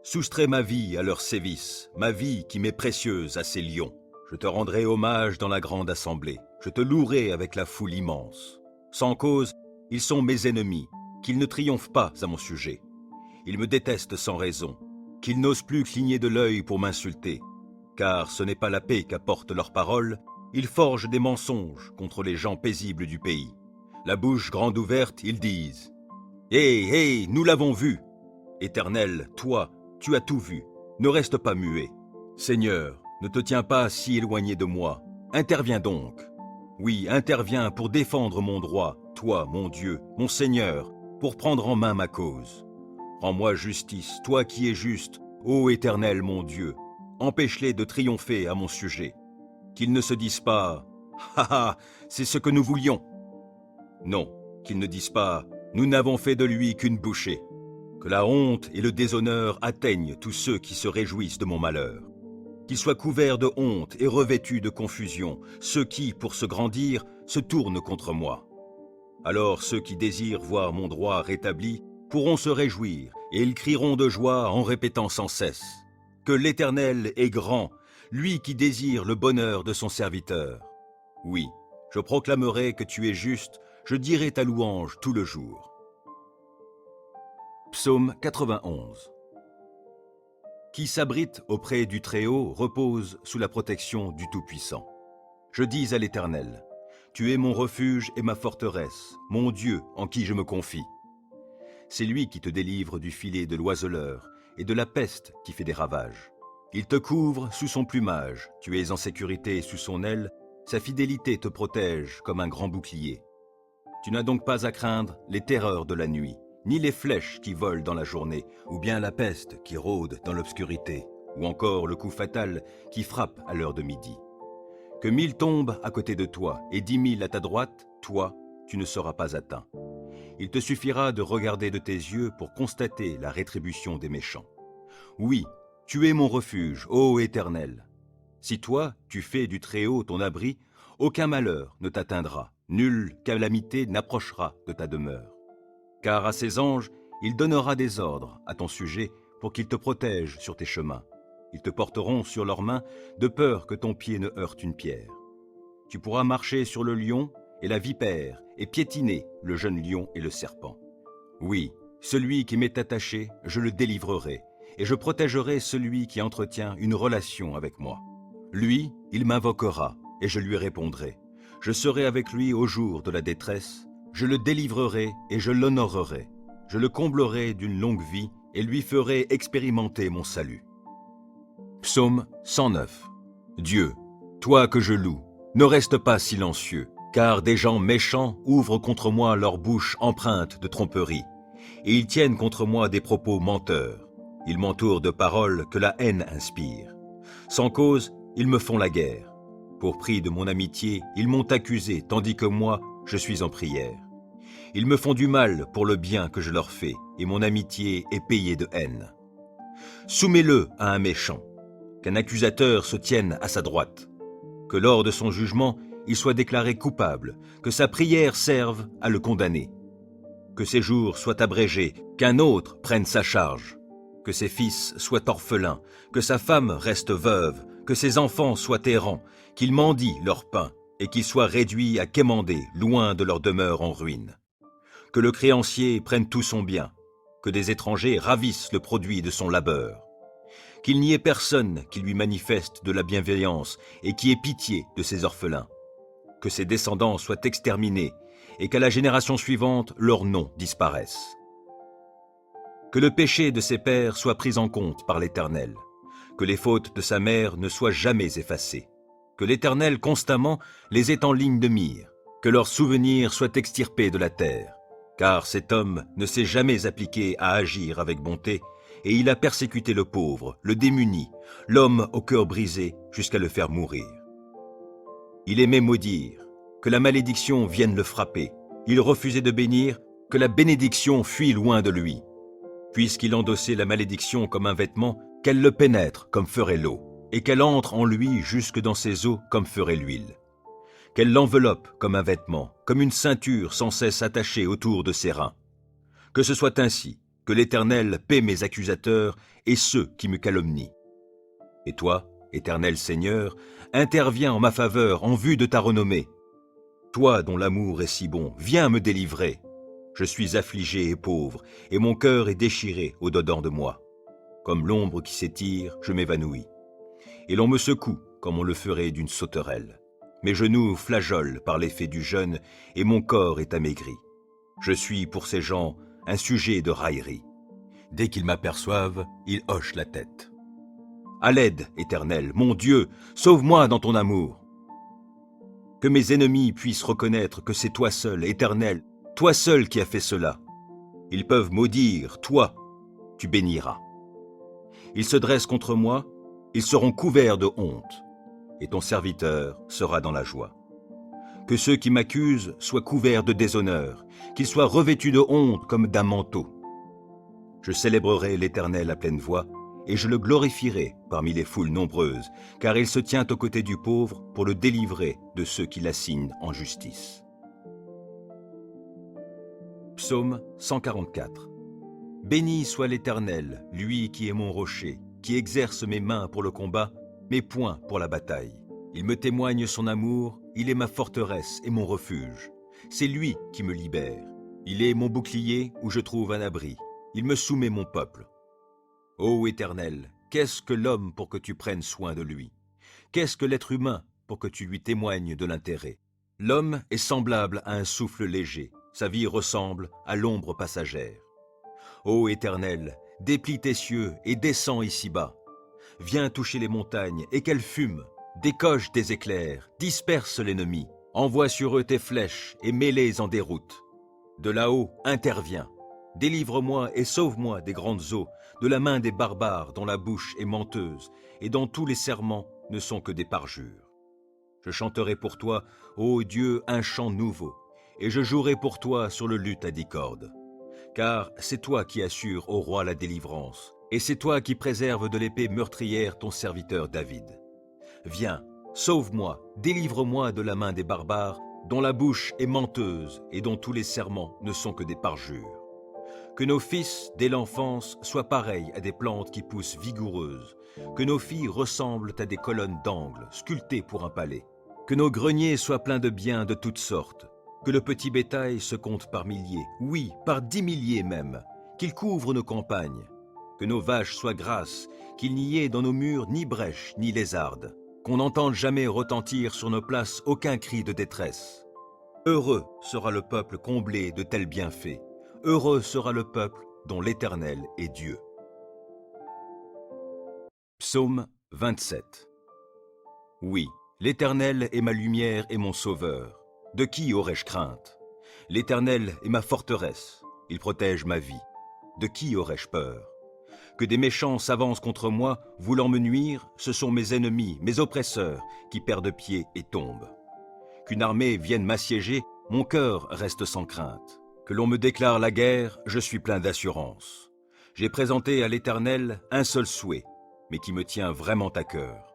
Soustrais ma vie à leur sévice, ma vie qui m'est précieuse à ces lions. Je te rendrai hommage dans la grande assemblée, je te louerai avec la foule immense. Sans cause, ils sont mes ennemis, qu'ils ne triomphent pas à mon sujet. Ils me détestent sans raison, qu'ils n'osent plus cligner de l'œil pour m'insulter. Car ce n'est pas la paix qu'apportent leurs paroles, ils forgent des mensonges contre les gens paisibles du pays. La bouche grande ouverte, ils disent « Hé, hé, nous l'avons vu !» Éternel, toi, tu as tout vu, ne reste pas muet. Seigneur, ne te tiens pas si éloigné de moi, interviens donc. Oui, interviens pour défendre mon droit, toi, mon Dieu, mon Seigneur, pour prendre en main ma cause. Rends-moi justice, toi qui es juste, ô Éternel mon Dieu, empêche-les de triompher à mon sujet. Qu'ils ne se disent pas « Ha ha, c'est ce que nous voulions !» Non, qu'ils ne disent pas « Nous n'avons fait de lui qu'une bouchée !» Que la honte et le déshonneur atteignent tous ceux qui se réjouissent de mon malheur. Qu'ils soient couverts de honte et revêtus de confusion, ceux qui, pour se grandir, se tournent contre moi. Alors ceux qui désirent voir mon droit rétabli pourront se réjouir, et ils crieront de joie en répétant sans cesse que l'Éternel est grand, lui qui désire le bonheur de son serviteur. Oui, je proclamerai que tu es juste, je dirai ta louange tout le jour. Psaume 91. Qui s'abrite auprès du Très-Haut repose sous la protection du Tout-Puissant. Je dis à l'Éternel, tu es mon refuge et ma forteresse, mon Dieu en qui je me confie. C'est lui qui te délivre du filet de l'oiseleur et de la peste qui fait des ravages. Il te couvre sous son plumage, tu es en sécurité sous son aile, sa fidélité te protège comme un grand bouclier. Tu n'as donc pas à craindre les terreurs de la nuit, ni les flèches qui volent dans la journée, ou bien la peste qui rôde dans l'obscurité, ou encore le coup fatal qui frappe à l'heure de midi. Que 1000 tombent à côté de toi et 10 000 à ta droite, toi, tu ne seras pas atteint. Il te suffira de regarder de tes yeux pour constater la rétribution des méchants. Oui, tu es mon refuge, ô Éternel. Si toi, tu fais du Très-Haut ton abri, aucun malheur ne t'atteindra, nulle calamité n'approchera de ta demeure. Car à ses anges, il donnera des ordres à ton sujet pour qu'ils te protègent sur tes chemins. Ils te porteront sur leurs mains de peur que ton pied ne heurte une pierre. Tu pourras marcher sur le lion et la vipère et piétiner le jeune lion et le serpent. Oui, celui qui m'est attaché, je le délivrerai, et je protégerai celui qui entretient une relation avec moi. Lui, il m'invoquera, et je lui répondrai. Je serai avec lui au jour de la détresse, je le délivrerai et je l'honorerai. Je le comblerai d'une longue vie et lui ferai expérimenter mon salut. Psaume 109. Dieu, toi que je loue, ne reste pas silencieux, car des gens méchants ouvrent contre moi leur bouche empreinte de tromperie, et ils tiennent contre moi des propos menteurs. Ils m'entourent de paroles que la haine inspire. Sans cause, ils me font la guerre. Pour prix de mon amitié, ils m'ont accusé, tandis que moi, je suis en prière. Ils me font du mal pour le bien que je leur fais, et mon amitié est payée de haine. Soumets-le à un méchant, qu'un accusateur se tienne à sa droite, que lors de son jugement, il soit déclaré coupable, que sa prière serve à le condamner, que ses jours soient abrégés, qu'un autre prenne sa charge, que ses fils soient orphelins, que sa femme reste veuve, que ses enfants soient errants, qu'ils mendient leur pain, et qu'ils soient réduits à quémander loin de leur demeure en ruine. Que le créancier prenne tout son bien, que des étrangers ravissent le produit de son labeur. Qu'il n'y ait personne qui lui manifeste de la bienveillance et qui ait pitié de ses orphelins. Que ses descendants soient exterminés et qu'à la génération suivante, leur nom disparaisse. Que le péché de ses pères soit pris en compte par l'Éternel, que les fautes de sa mère ne soient jamais effacées, que l'Éternel constamment les ait en ligne de mire, que leurs souvenirs soient extirpés de la terre, car cet homme ne s'est jamais appliqué à agir avec bonté, et il a persécuté le pauvre, le démuni, l'homme au cœur brisé, jusqu'à le faire mourir. Il aimait maudire, que la malédiction vienne le frapper. Il refusait de bénir, que la bénédiction fuit loin de lui. Puisqu'il endossait la malédiction comme un vêtement, qu'elle le pénètre comme ferait l'eau, et qu'elle entre en lui jusque dans ses os comme ferait l'huile. Qu'elle l'enveloppe comme un vêtement, comme une ceinture sans cesse attachée autour de ses reins. Que ce soit ainsi, Que l'Éternel paie mes accusateurs et ceux qui me calomnient. Et toi, Éternel Seigneur, interviens en ma faveur en vue de ta renommée. Toi dont l'amour est si bon, viens me délivrer. Je suis affligé et pauvre, et mon cœur est déchiré au-dedans de moi. Comme l'ombre qui s'étire, je m'évanouis. Et l'on me secoue comme on le ferait d'une sauterelle. Mes genoux flageolent par l'effet du jeûne, et mon corps est amaigri. Je suis pour ces gens un sujet de raillerie. Dès qu'ils m'aperçoivent, ils hochent la tête. À l'aide, Éternel, mon Dieu, sauve-moi dans ton amour. Que mes ennemis puissent reconnaître que c'est toi seul, Éternel, toi seul qui as fait cela. Ils peuvent maudire, toi, tu béniras. Ils se dressent contre moi, ils seront couverts de honte, et ton serviteur sera dans la joie. Que ceux qui m'accusent soient couverts de déshonneur, qu'ils soient revêtus de honte comme d'un manteau. Je célébrerai l'Éternel à pleine voix, et je le glorifierai parmi les foules nombreuses, car il se tient aux côtés du pauvre pour le délivrer de ceux qui l'assignent en justice. Psaume 144. Béni soit l'Éternel, lui qui est mon rocher, qui exerce mes mains pour le combat, mes poings pour la bataille. Il me témoigne son amour, il est ma forteresse et mon refuge. C'est lui qui me libère. Il est mon bouclier où je trouve un abri. Il me soumet mon peuple. Ô Éternel, qu'est-ce que l'homme pour que tu prennes soin de lui? Qu'est-ce que l'être humain pour que tu lui témoignes de l'intérêt? L'homme est semblable à un souffle léger, sa vie ressemble à l'ombre passagère. Ô Éternel, déplie tes cieux et descends ici-bas. Viens toucher les montagnes et qu'elles fument. Décoche tes éclairs, disperse l'ennemi. Envoie sur eux tes flèches et mets-les en déroute. De là-haut, interviens. Délivre-moi et sauve-moi des grandes eaux, de la main des barbares dont la bouche est menteuse et dont tous les serments ne sont que des parjures. Je chanterai pour toi, ô Dieu, un chant nouveau, et je jouerai pour toi sur le luth à 10 cordes. Car c'est toi qui assures au roi la délivrance, et c'est toi qui préserves de l'épée meurtrière ton serviteur David. Viens, sauve-moi, délivre-moi de la main des barbares, dont la bouche est menteuse et dont tous les serments ne sont que des parjures. Que nos fils, dès l'enfance, soient pareils à des plantes qui poussent vigoureuses, que nos filles ressemblent à des colonnes d'angle, sculptées pour un palais, que nos greniers soient pleins de biens de toutes sortes, que le petit bétail se compte par milliers, oui, par 10 milliers même, qu'il couvre nos campagnes, que nos vaches soient grasses, qu'il n'y ait dans nos murs ni brèche ni lézarde, qu'on n'entende jamais retentir sur nos places aucun cri de détresse. Heureux sera le peuple comblé de tels bienfaits, heureux sera le peuple dont l'Éternel est Dieu. Psaume 27. Oui, l'Éternel est ma lumière et mon sauveur. De qui aurais-je crainte? L'Éternel est ma forteresse, il protège ma vie. De qui aurais-je peur? Que des méchants s'avancent contre moi, voulant me nuire, ce sont mes ennemis, mes oppresseurs, qui perdent pied et tombent. Qu'une armée vienne m'assiéger, mon cœur reste sans crainte. Que l'on me déclare la guerre, je suis plein d'assurance. J'ai présenté à l'Éternel un seul souhait, mais qui me tient vraiment à cœur.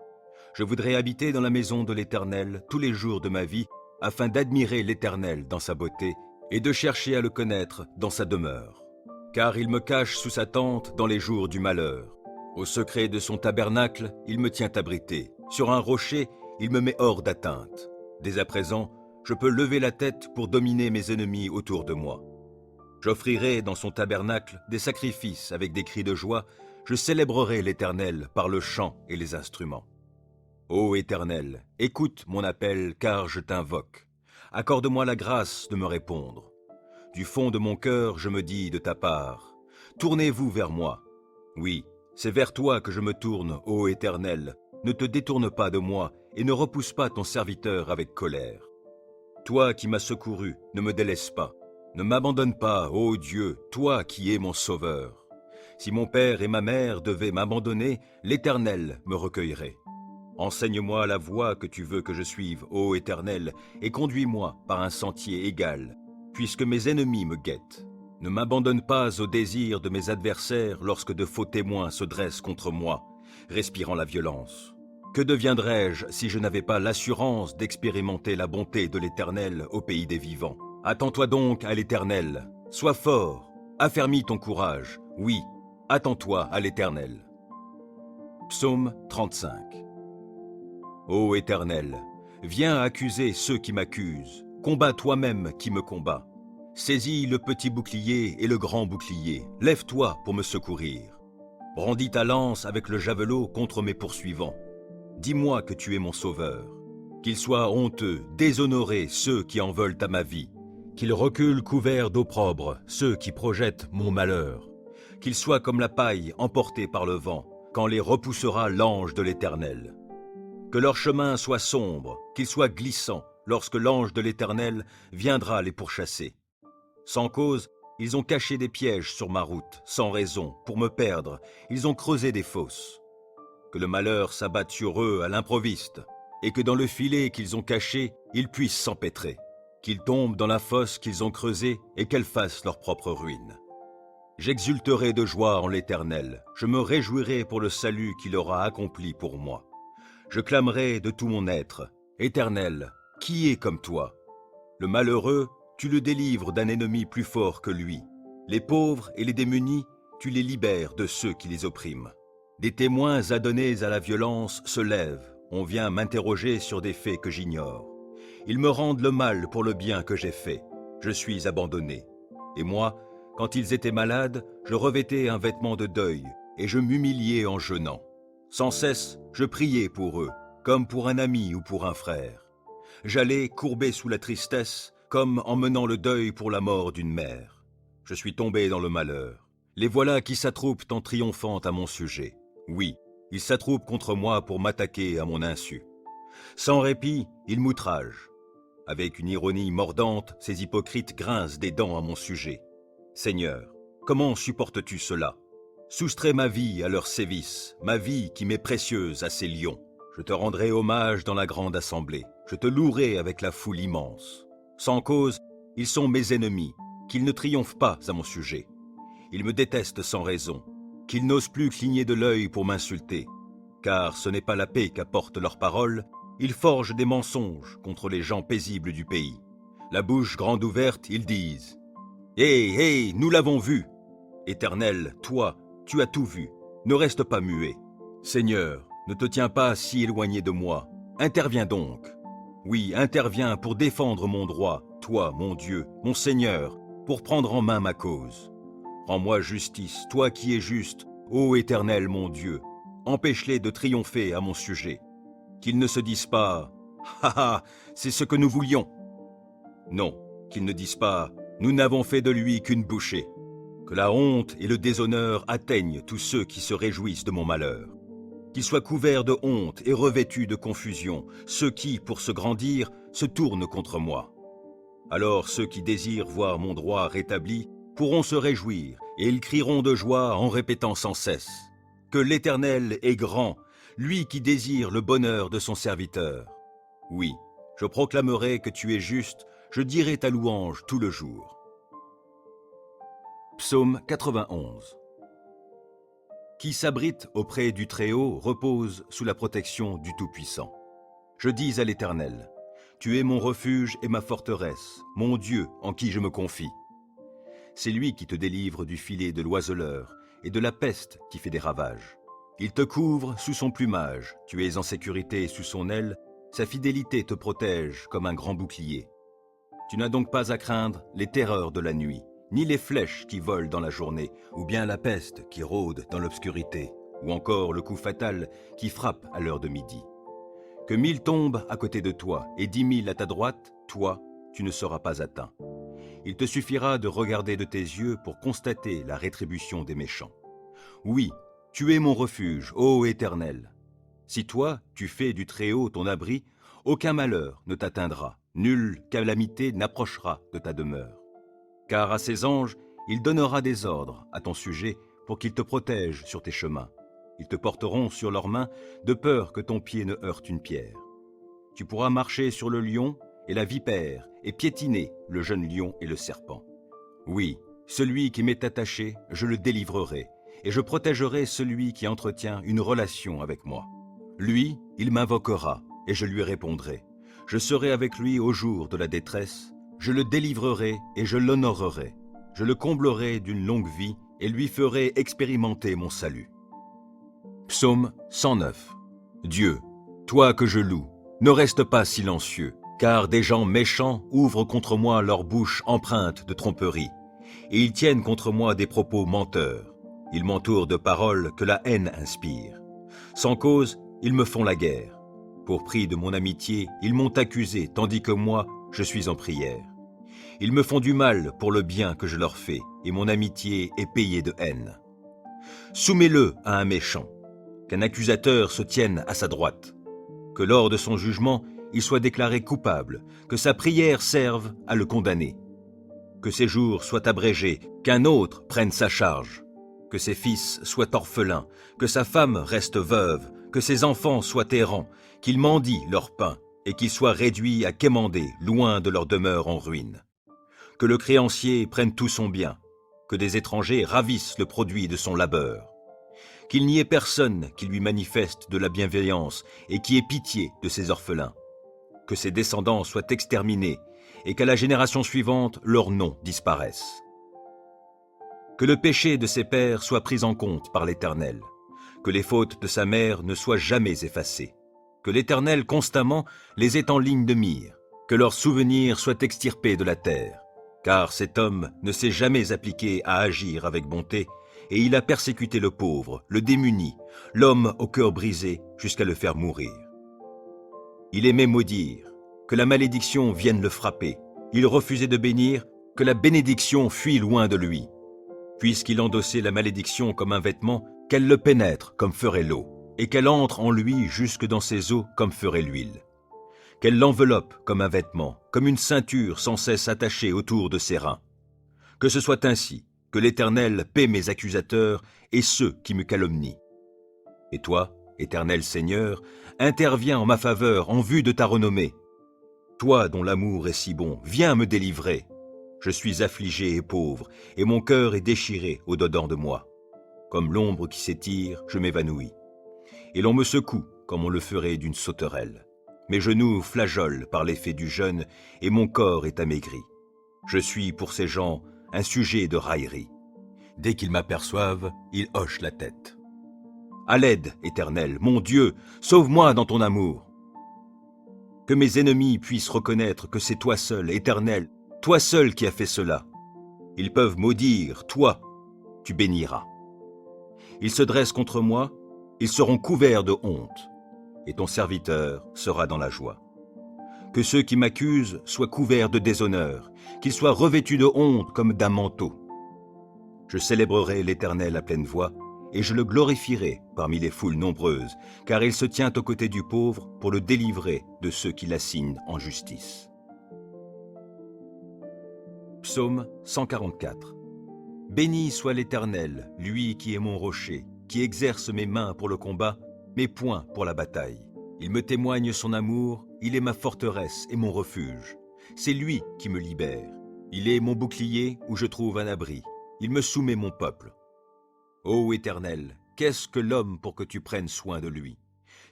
Je voudrais habiter dans la maison de l'Éternel tous les jours de ma vie, afin d'admirer l'Éternel dans sa beauté et de chercher à le connaître dans sa demeure. Car il me cache sous sa tente dans les jours du malheur. Au secret de son tabernacle, il me tient abrité. Sur un rocher, il me met hors d'atteinte. Dès à présent, je peux lever la tête pour dominer mes ennemis autour de moi. J'offrirai dans son tabernacle des sacrifices avec des cris de joie. Je célébrerai l'Éternel par le chant et les instruments. Ô Éternel, écoute mon appel car je t'invoque. Accorde-moi la grâce de me répondre. Du fond de mon cœur, je me dis de ta part, tournez-vous vers moi. Oui, c'est vers toi que je me tourne, ô Éternel. Ne te détourne pas de moi et ne repousse pas ton serviteur avec colère. Toi qui m'as secouru, ne me délaisse pas. Ne m'abandonne pas, ô Dieu, toi qui es mon sauveur. Si mon père et ma mère devaient m'abandonner, l'Éternel me recueillerait. Enseigne-moi la voie que tu veux que je suive, ô Éternel, et conduis-moi par un sentier égal, puisque mes ennemis me guettent. Ne m'abandonne pas au désir de mes adversaires lorsque de faux témoins se dressent contre moi, respirant la violence. Que deviendrais-je si je n'avais pas l'assurance d'expérimenter la bonté de l'Éternel au pays des vivants? Attends-toi donc à l'Éternel, sois fort, affermis ton courage, Oui, attends-toi à l'Éternel. Psaume 35. Ô Éternel, viens accuser ceux qui m'accusent, combat toi-même qui me combat. Saisis le petit bouclier et le grand bouclier, lève-toi pour me secourir. Brandis ta lance avec le javelot contre mes poursuivants. Dis-moi que tu es mon sauveur. Qu'ils soient honteux, déshonorés ceux qui en veulent à ma vie. Qu'ils reculent couverts d'opprobre ceux qui projettent mon malheur. Qu'ils soient comme la paille emportée par le vent, quand les repoussera l'ange de l'Éternel. Que leur chemin soit sombre, qu'il soit glissant, lorsque l'ange de l'Éternel viendra les pourchasser. Sans cause, ils ont caché des pièges sur ma route, sans raison, pour me perdre, ils ont creusé des fosses. Que le malheur s'abatte sur eux à l'improviste, et que dans le filet qu'ils ont caché, ils puissent s'empêtrer. Qu'ils tombent dans la fosse qu'ils ont creusée et qu'elle fasse leur propre ruine. J'exulterai de joie en l'Éternel, je me réjouirai pour le salut qu'il aura accompli pour moi. Je clamerai de tout mon être, Éternel, qui est comme toi? Le malheureux, tu le délivres d'un ennemi plus fort que lui. Les pauvres et les démunis, tu les libères de ceux qui les oppriment. Des témoins adonnés à la violence se lèvent, on vient m'interroger sur des faits que j'ignore. Ils me rendent le mal pour le bien que j'ai fait. Je suis abandonné. Et moi, quand ils étaient malades, je revêtais un vêtement de deuil, et je m'humiliais en jeûnant. Sans cesse, je priais pour eux, comme pour un ami ou pour un frère. J'allais courbé sous la tristesse, comme en menant le deuil pour la mort d'une mère. Je suis tombé dans le malheur. Les voilà qui s'attroupent en triomphant à mon sujet. Oui, ils s'attroupent contre moi pour m'attaquer à mon insu. Sans répit, ils m'outragent. Avec une ironie mordante, ces hypocrites grincent des dents à mon sujet. Seigneur, comment supportes-tu cela? Soustrais ma vie à leurs sévices, ma vie qui m'est précieuse à ces lions. Je te rendrai hommage dans la grande assemblée. Je te louerai avec la foule immense. Sans cause, ils sont mes ennemis, qu'ils ne triomphent pas à mon sujet. Ils me détestent sans raison, qu'ils n'osent plus cligner de l'œil pour m'insulter. Car ce n'est pas la paix qu'apportent leurs paroles, ils forgent des mensonges contre les gens paisibles du pays. La bouche grande ouverte, ils disent « Hé, hé, nous l'avons vu !» Éternel, toi, tu as tout vu, ne reste pas muet. Seigneur, ne te tiens pas si éloigné de moi, interviens donc. Oui, interviens pour défendre mon droit, toi, mon Dieu, mon Seigneur, pour prendre en main ma cause. Rends-moi justice, toi qui es juste, ô Éternel mon Dieu, empêche-les de triompher à mon sujet. Qu'ils ne se disent pas « Ha ha, c'est ce que nous voulions !» Non, qu'ils ne disent pas « Nous n'avons fait de lui qu'une bouchée !» Que la honte et le déshonneur atteignent tous ceux qui se réjouissent de mon malheur. Qu'ils soient couverts de honte et revêtus de confusion, ceux qui, pour se grandir, se tournent contre moi. Alors ceux qui désirent voir mon droit rétabli pourront se réjouir, et ils crieront de joie en répétant sans cesse que l'Éternel est grand, lui qui désire le bonheur de son serviteur. Oui, je proclamerai que tu es juste, je dirai ta louange tout le jour. Psaume 91. Qui s'abrite auprès du Très-Haut repose sous la protection du Tout-Puissant. Je dis à l'Éternel, tu es mon refuge et ma forteresse, mon Dieu en qui je me confie. C'est lui qui te délivre du filet de l'oiseleur et de la peste qui fait des ravages. Il te couvre sous son plumage, tu es en sécurité sous son aile, sa fidélité te protège comme un grand bouclier. Tu n'as donc pas à craindre les terreurs de la nuit, ni les flèches qui volent dans la journée, ou bien la peste qui rôde dans l'obscurité, ou encore le coup fatal qui frappe à l'heure de midi. Que 1000 tombent à côté de toi et 10 000 à ta droite, toi, tu ne seras pas atteint. Il te suffira de regarder de tes yeux pour constater la rétribution des méchants. Oui, tu es mon refuge, ô Éternel. Si toi, tu fais du Très-Haut ton abri, aucun malheur ne t'atteindra, nulle calamité n'approchera de ta demeure. Car à ses anges, il donnera des ordres à ton sujet pour qu'ils te protègent sur tes chemins. Ils te porteront sur leurs mains de peur que ton pied ne heurte une pierre. Tu pourras marcher sur le lion et la vipère et piétiner le jeune lion et le serpent. Oui, celui qui m'est attaché, je le délivrerai et je protégerai celui qui entretient une relation avec moi. Lui, il m'invoquera et je lui répondrai. Je serai avec lui au jour de la détresse. Je le délivrerai et je l'honorerai. Je le comblerai d'une longue vie et lui ferai expérimenter mon salut. Psaume 109. Dieu, toi que je loue, ne reste pas silencieux, car des gens méchants ouvrent contre moi leur bouche empreinte de tromperie, et ils tiennent contre moi des propos menteurs. Ils m'entourent de paroles que la haine inspire. Sans cause, ils me font la guerre. Pour prix de mon amitié, ils m'ont accusé, tandis que moi, je suis en prière. Ils me font du mal pour le bien que je leur fais, et mon amitié est payée de haine. Soumets-le à un méchant, qu'un accusateur se tienne à sa droite, que lors de son jugement, il soit déclaré coupable, que sa prière serve à le condamner, que ses jours soient abrégés, qu'un autre prenne sa charge, que ses fils soient orphelins, que sa femme reste veuve, que ses enfants soient errants, qu'ils mendient leur pain, et qu'ils soient réduits à quémander loin de leur demeure en ruine. Que le créancier prenne tout son bien, que des étrangers ravissent le produit de son labeur. Qu'il n'y ait personne qui lui manifeste de la bienveillance et qui ait pitié de ses orphelins. Que ses descendants soient exterminés et qu'à la génération suivante, leur nom disparaisse. Que le péché de ses pères soit pris en compte par l'Éternel, que les fautes de sa mère ne soient jamais effacées, que l'Éternel constamment les ait en ligne de mire, que leurs souvenirs soient extirpés de la terre, car cet homme ne s'est jamais appliqué à agir avec bonté, et il a persécuté le pauvre, le démuni, l'homme au cœur brisé, jusqu'à le faire mourir. Il aimait maudire, que la malédiction vienne le frapper. Il refusait de bénir, que la bénédiction fuit loin de lui. Puisqu'il endossait la malédiction comme un vêtement, qu'elle le pénètre comme ferait l'eau, et qu'elle entre en lui jusque dans ses os comme ferait l'huile. Qu'elle l'enveloppe comme un vêtement, comme une ceinture sans cesse attachée autour de ses reins. Que ce soit ainsi, que l'Éternel paie mes accusateurs et ceux qui me calomnient. Et toi, Éternel Seigneur, interviens en ma faveur en vue de ta renommée. Toi dont l'amour est si bon, viens me délivrer. Je suis affligé et pauvre, et mon cœur est déchiré au-dedans de moi. Comme l'ombre qui s'étire, je m'évanouis. Et l'on me secoue comme on le ferait d'une sauterelle. Mes genoux flageolent par l'effet du jeûne, et mon corps est amaigri. Je suis pour ces gens un sujet de raillerie. Dès qu'ils m'aperçoivent, ils hochent la tête. À l'aide, Éternel, mon Dieu, sauve-moi dans ton amour. Que mes ennemis puissent reconnaître que c'est toi seul, Éternel, toi seul qui as fait cela. Ils peuvent maudire, toi, tu béniras. Ils se dressent contre moi, ils seront couverts de honte, et ton serviteur sera dans la joie. Que ceux qui m'accusent soient couverts de déshonneur, qu'ils soient revêtus de honte comme d'un manteau. Je célébrerai l'Éternel à pleine voix, et je le glorifierai parmi les foules nombreuses, car il se tient aux côtés du pauvre pour le délivrer de ceux qui l'assignent en justice. Psaume 144. Béni soit l'Éternel, lui qui est mon rocher, qui exerce mes mains pour le combat, mes poings pour la bataille. Il me témoigne son amour, il est ma forteresse et mon refuge. C'est lui qui me libère. Il est mon bouclier où je trouve un abri. Il me soumet mon peuple. Ô Éternel, qu'est-ce que l'homme pour que tu prennes soin de lui?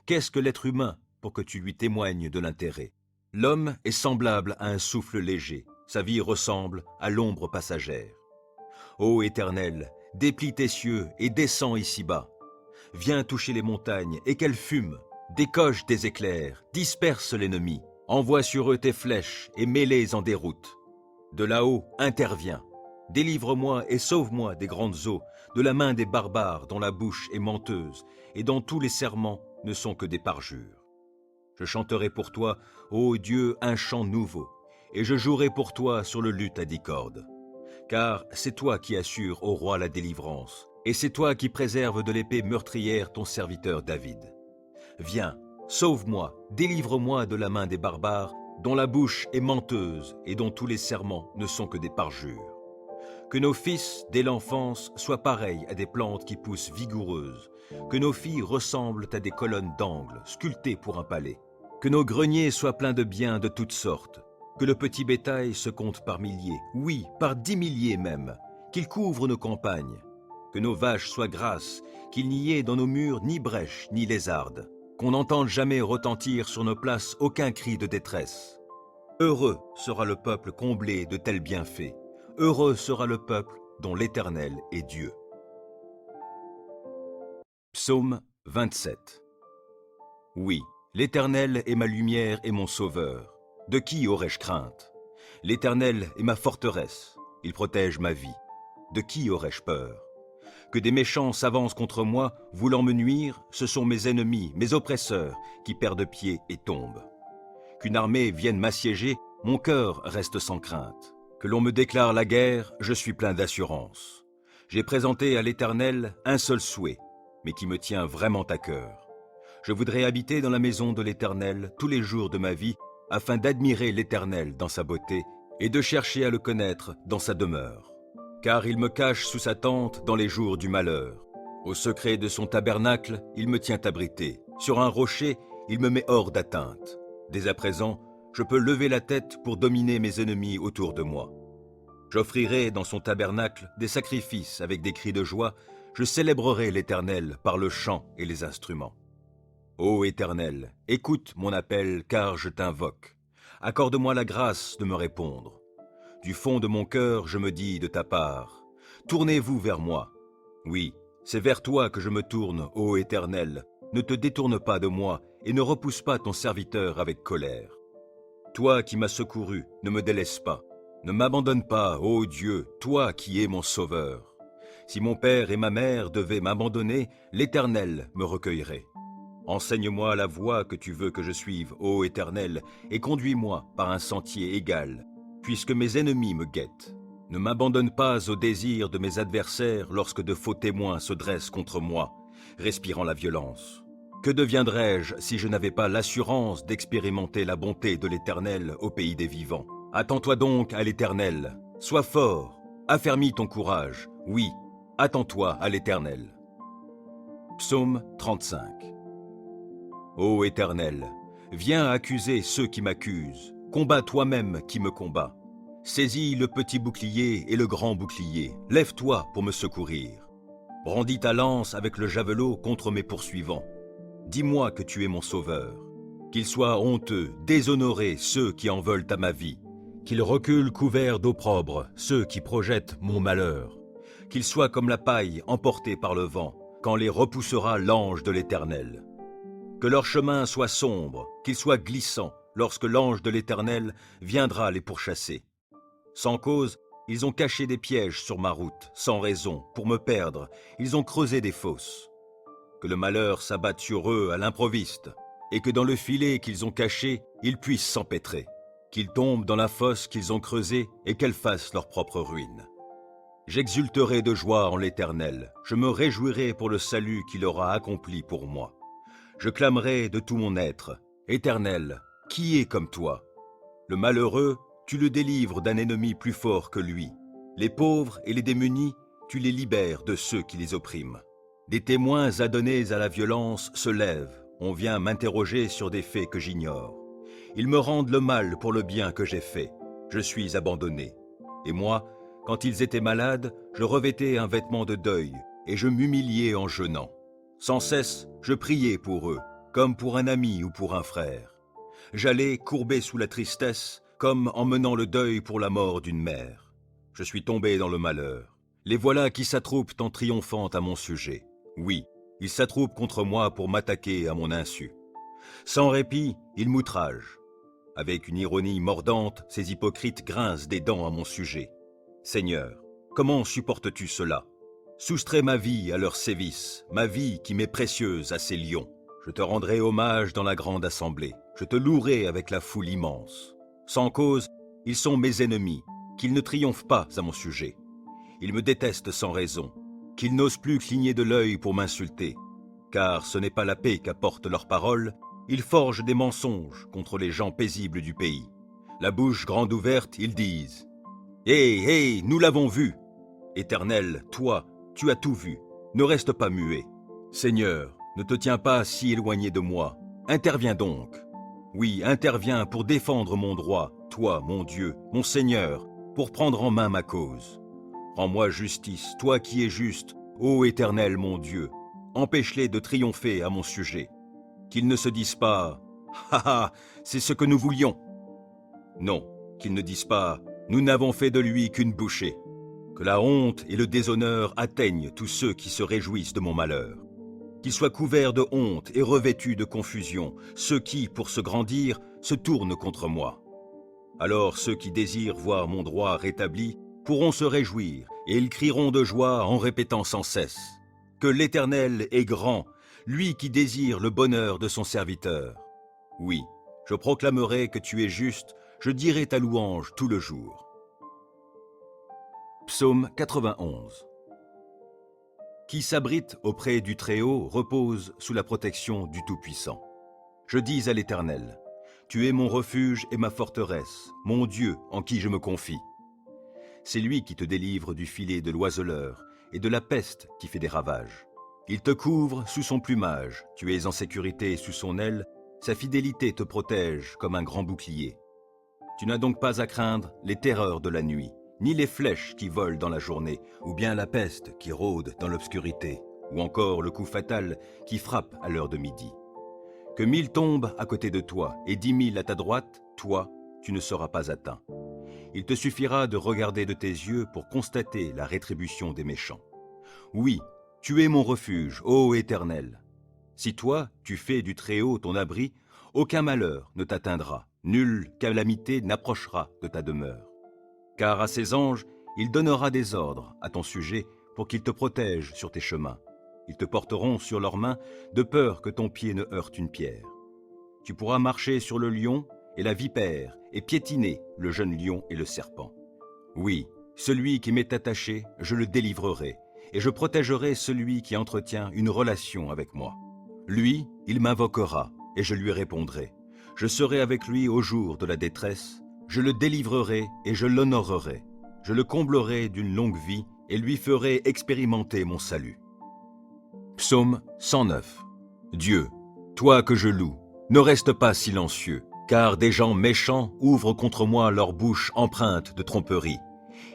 Qu'est-ce que l'être humain pour que tu lui témoignes de l'intérêt? L'homme est semblable à un souffle léger, sa vie ressemble à l'ombre passagère. Ô Éternel, déplie tes cieux et descends ici-bas. Viens toucher les montagnes et qu'elles fument. Décoche tes éclairs, disperse l'ennemi. Envoie sur eux tes flèches et mets-les en déroute. De là-haut, interviens. Délivre-moi et sauve-moi des grandes eaux, de la main des barbares dont la bouche est menteuse et dont tous les serments ne sont que des parjures. Je chanterai pour toi, ô Dieu, un chant nouveau, et je jouerai pour toi sur le luth à 10 cordes. Car c'est toi qui assures au roi la délivrance, et c'est toi qui préserves de l'épée meurtrière ton serviteur David. Viens, sauve-moi, délivre-moi de la main des barbares, dont la bouche est menteuse et dont tous les serments ne sont que des parjures. Que nos fils, dès l'enfance, soient pareils à des plantes qui poussent vigoureuses, que nos filles ressemblent à des colonnes d'angle, sculptées pour un palais, que nos greniers soient pleins de biens de toutes sortes, que le petit bétail se compte par milliers, oui, par 10 milliers même, qu'il couvre nos campagnes, que nos vaches soient grasses, qu'il n'y ait dans nos murs ni brèche ni lézarde, qu'on n'entende jamais retentir sur nos places aucun cri de détresse. Heureux sera le peuple comblé de tels bienfaits, heureux sera le peuple dont l'Éternel est Dieu. Psaume 27. Oui, l'Éternel est ma lumière et mon sauveur. De qui aurais-je crainte? L'Éternel est ma forteresse. Il protège ma vie. De qui aurais-je peur? Que des méchants s'avancent contre moi, voulant me nuire, ce sont mes ennemis, mes oppresseurs, qui perdent pied et tombent. Qu'une armée vienne m'assiéger, mon cœur reste sans crainte. Que l'on me déclare la guerre, je suis plein d'assurance. J'ai présenté à l'Éternel un seul souhait, mais qui me tient vraiment à cœur. Je voudrais habiter dans la maison de l'Éternel tous les jours de ma vie, afin d'admirer l'Éternel dans sa beauté et de chercher à le connaître dans sa demeure. Car il me cache sous sa tente dans les jours du malheur. Au secret de son tabernacle, il me tient abrité. Sur un rocher, il me met hors d'atteinte. Dès à présent, je peux lever la tête pour dominer mes ennemis autour de moi. J'offrirai dans son tabernacle des sacrifices avec des cris de joie. Je célébrerai l'Éternel par le chant et les instruments. Ô Éternel, écoute mon appel car je t'invoque. Accorde-moi la grâce de me répondre. Du fond de mon cœur, je me dis de ta part, tournez-vous vers moi. Oui, c'est vers toi que je me tourne, ô Éternel. Ne te détourne pas de moi et ne repousse pas ton serviteur avec colère. Toi qui m'as secouru, ne me délaisse pas. Ne m'abandonne pas, ô Dieu, toi qui es mon sauveur. Si mon père et ma mère devaient m'abandonner, l'Éternel me recueillerait. Enseigne-moi la voie que tu veux que je suive, ô Éternel, et conduis-moi par un sentier égal, puisque mes ennemis me guettent. Ne m'abandonne pas au désir de mes adversaires lorsque de faux témoins se dressent contre moi, respirant la violence. Que deviendrais-je si je n'avais pas l'assurance d'expérimenter la bonté de l'Éternel au pays des vivants? Attends-toi donc à l'Éternel, sois fort, affermis ton courage, oui, attends-toi à l'Éternel. Psaume 35. Ô Éternel, viens accuser ceux qui m'accusent, combats toi-même qui me combat. Saisis le petit bouclier et le grand bouclier, lève-toi pour me secourir. Brandis ta lance avec le javelot contre mes poursuivants. Dis-moi que tu es mon sauveur. Qu'ils soient honteux, déshonorés ceux qui en veulent à ma vie. Qu'ils reculent couverts d'opprobre ceux qui projettent mon malheur. Qu'ils soient comme la paille emportée par le vent, quand les repoussera l'ange de l'Éternel. Que leur chemin soit sombre, qu'il soit glissant, lorsque l'ange de l'Éternel viendra les pourchasser. Sans cause, ils ont caché des pièges sur ma route, sans raison, pour me perdre, ils ont creusé des fosses. Que le malheur s'abatte sur eux à l'improviste, et que dans le filet qu'ils ont caché, ils puissent s'empêtrer. Qu'ils tombent dans la fosse qu'ils ont creusée et qu'elle fasse leur propre ruine. J'exulterai de joie en l'Éternel, je me réjouirai pour le salut qu'il aura accompli pour moi. Je clamerai de tout mon être, Éternel, qui est comme toi? Le malheureux, tu le délivres d'un ennemi plus fort que lui. Les pauvres et les démunis, tu les libères de ceux qui les oppriment. Des témoins adonnés à la violence se lèvent, on vient m'interroger sur des faits que j'ignore. Ils me rendent le mal pour le bien que j'ai fait. Je suis abandonné. Et moi, quand ils étaient malades, je revêtais un vêtement de deuil, et je m'humiliais en jeûnant. Sans cesse, je priais pour eux, comme pour un ami ou pour un frère. J'allais courbé sous la tristesse, comme en menant le deuil pour la mort d'une mère. Je suis tombé dans le malheur. Les voilà qui s'attroupent en triomphant à mon sujet. Oui, ils s'attroupent contre moi pour m'attaquer à mon insu. Sans répit, ils m'outragent. Avec une ironie mordante, ces hypocrites grincent des dents à mon sujet. Seigneur, comment supportes-tu cela? Soustrais ma vie à leurs sévices, ma vie qui m'est précieuse à ces lions. Je te rendrai hommage dans la grande assemblée. Je te louerai avec la foule immense. Sans cause, ils sont mes ennemis, qu'ils ne triomphent pas à mon sujet. Ils me détestent sans raison, qu'ils n'osent plus cligner de l'œil pour m'insulter. Car ce n'est pas la paix qu'apportent leurs paroles, ils forgent des mensonges contre les gens paisibles du pays. La bouche grande ouverte, ils disent « Hé, nous l'avons vu !» Éternel, toi, tu as tout vu, ne reste pas muet. Seigneur, ne te tiens pas si éloigné de moi, interviens donc. Oui, interviens pour défendre mon droit, toi, mon Dieu, mon Seigneur, pour prendre en main ma cause. Rends-moi justice, toi qui es juste, ô Éternel mon Dieu, empêche-les de triompher à mon sujet. Qu'ils ne se disent pas « Ha ha, c'est ce que nous voulions !» Non, qu'ils ne disent pas « Nous n'avons fait de lui qu'une bouchée !» Que la honte et le déshonneur atteignent tous ceux qui se réjouissent de mon malheur. Qu'ils soient couverts de honte et revêtus de confusion, ceux qui, pour se grandir, se tournent contre moi. Alors ceux qui désirent voir mon droit rétabli pourront se réjouir, et ils crieront de joie en répétant sans cesse que l'Éternel est grand, lui qui désire le bonheur de son serviteur. Oui, je proclamerai que tu es juste, je dirai ta louange tout le jour. Psaume 91. Qui s'abrite auprès du Très-Haut repose sous la protection du Tout-Puissant. Je dis à l'Éternel, tu es mon refuge et ma forteresse, mon Dieu en qui je me confie. C'est lui qui te délivre du filet de l'oiseleur et de la peste qui fait des ravages. Il te couvre sous son plumage, tu es en sécurité sous son aile, sa fidélité te protège comme un grand bouclier. Tu n'as donc pas à craindre les terreurs de la nuit, ni les flèches qui volent dans la journée, ou bien la peste qui rôde dans l'obscurité, ou encore le coup fatal qui frappe à l'heure de midi. Que 1000 tombent à côté de toi et 10 000 à ta droite, toi, tu ne seras pas atteint. Il te suffira de regarder de tes yeux pour constater la rétribution des méchants. Oui, tu es mon refuge, ô Éternel. Si toi, tu fais du Très-Haut ton abri, aucun malheur ne t'atteindra, nulle calamité n'approchera de ta demeure. Car à ses anges, il donnera des ordres à ton sujet pour qu'ils te protègent sur tes chemins. Ils te porteront sur leurs mains de peur que ton pied ne heurte une pierre. Tu pourras marcher sur le lion et la vipère et piétiner le jeune lion et le serpent. Oui, celui qui m'est attaché, je le délivrerai, et je protégerai celui qui entretient une relation avec moi. Lui, il m'invoquera, et je lui répondrai. Je serai avec lui au jour de la détresse, je le délivrerai et je l'honorerai. Je le comblerai d'une longue vie et lui ferai expérimenter mon salut. Psaume 109. Dieu, toi que je loue, ne reste pas silencieux, car des gens méchants ouvrent contre moi leur bouche empreinte de tromperie,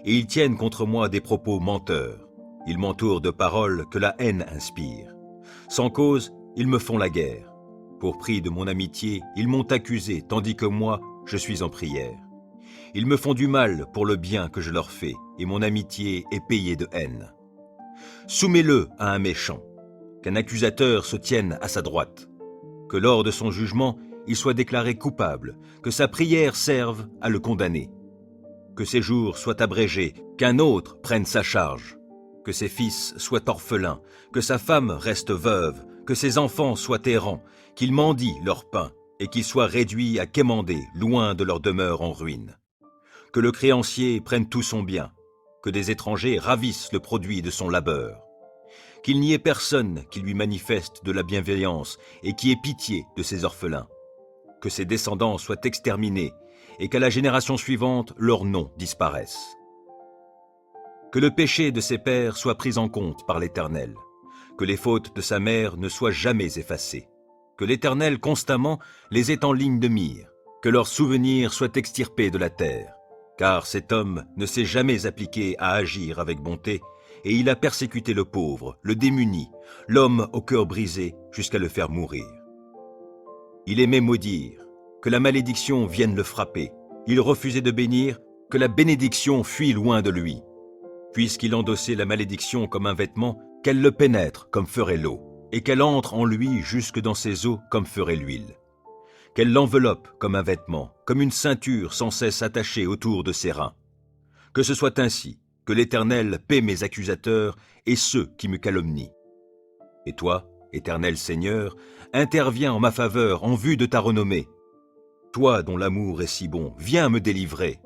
et ils tiennent contre moi des propos menteurs. Ils m'entourent de paroles que la haine inspire. Sans cause, ils me font la guerre. Pour prix de mon amitié, ils m'ont accusé, tandis que moi, je suis en prière. Ils me font du mal pour le bien que je leur fais, et mon amitié est payée de haine. Soumets-le à un méchant, qu'un accusateur se tienne à sa droite, que lors de son jugement, il soit déclaré coupable, que sa prière serve à le condamner, que ses jours soient abrégés, qu'un autre prenne sa charge, que ses fils soient orphelins, que sa femme reste veuve, que ses enfants soient errants, qu'ils mendient leur pain, et qu'ils soient réduits à quémander loin de leur demeure en ruine. Que le créancier prenne tout son bien, que des étrangers ravissent le produit de son labeur. Qu'il n'y ait personne qui lui manifeste de la bienveillance et qui ait pitié de ses orphelins. Que ses descendants soient exterminés et qu'à la génération suivante, leur nom disparaisse. Que le péché de ses pères soit pris en compte par l'Éternel, que les fautes de sa mère ne soient jamais effacées, que l'Éternel constamment les ait en ligne de mire, que leurs souvenirs soient extirpés de la terre, car cet homme ne s'est jamais appliqué à agir avec bonté, et il a persécuté le pauvre, le démuni, l'homme au cœur brisé, jusqu'à le faire mourir. Il aimait maudire, que la malédiction vienne le frapper. Il refusait de bénir, que la bénédiction fuit loin de lui. Puisqu'il endossait la malédiction comme un vêtement, qu'elle le pénètre comme ferait l'eau, et qu'elle entre en lui jusque dans ses os comme ferait l'huile. Qu'elle l'enveloppe comme un vêtement, comme une ceinture sans cesse attachée autour de ses reins. Que ce soit ainsi, que l'Éternel paie mes accusateurs et ceux qui me calomnient. Et toi, Éternel Seigneur, interviens en ma faveur en vue de ta renommée. Toi dont l'amour est si bon, viens me délivrer.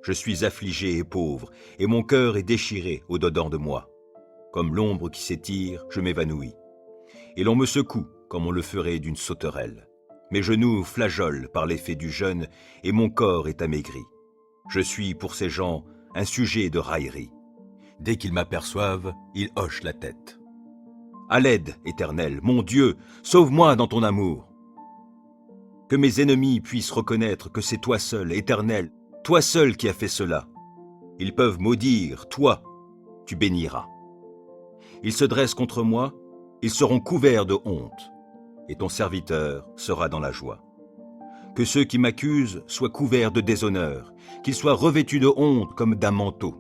Je suis affligé et pauvre, et mon cœur est déchiré au-dedans de moi. Comme l'ombre qui s'étire, je m'évanouis. Et l'on me secoue comme on le ferait d'une sauterelle. Mes genoux flageolent par l'effet du jeûne, et mon corps est amaigri. Je suis pour ces gens un sujet de raillerie. Dès qu'ils m'aperçoivent, ils hochent la tête. À l'aide, Éternel, mon Dieu, sauve-moi dans ton amour. Que mes ennemis puissent reconnaître que c'est toi seul, Éternel, toi seul qui as fait cela. Ils peuvent maudire, toi, tu béniras. Ils se dressent contre moi, ils seront couverts de honte, et ton serviteur sera dans la joie. Que ceux qui m'accusent soient couverts de déshonneur, qu'ils soient revêtus de honte comme d'un manteau.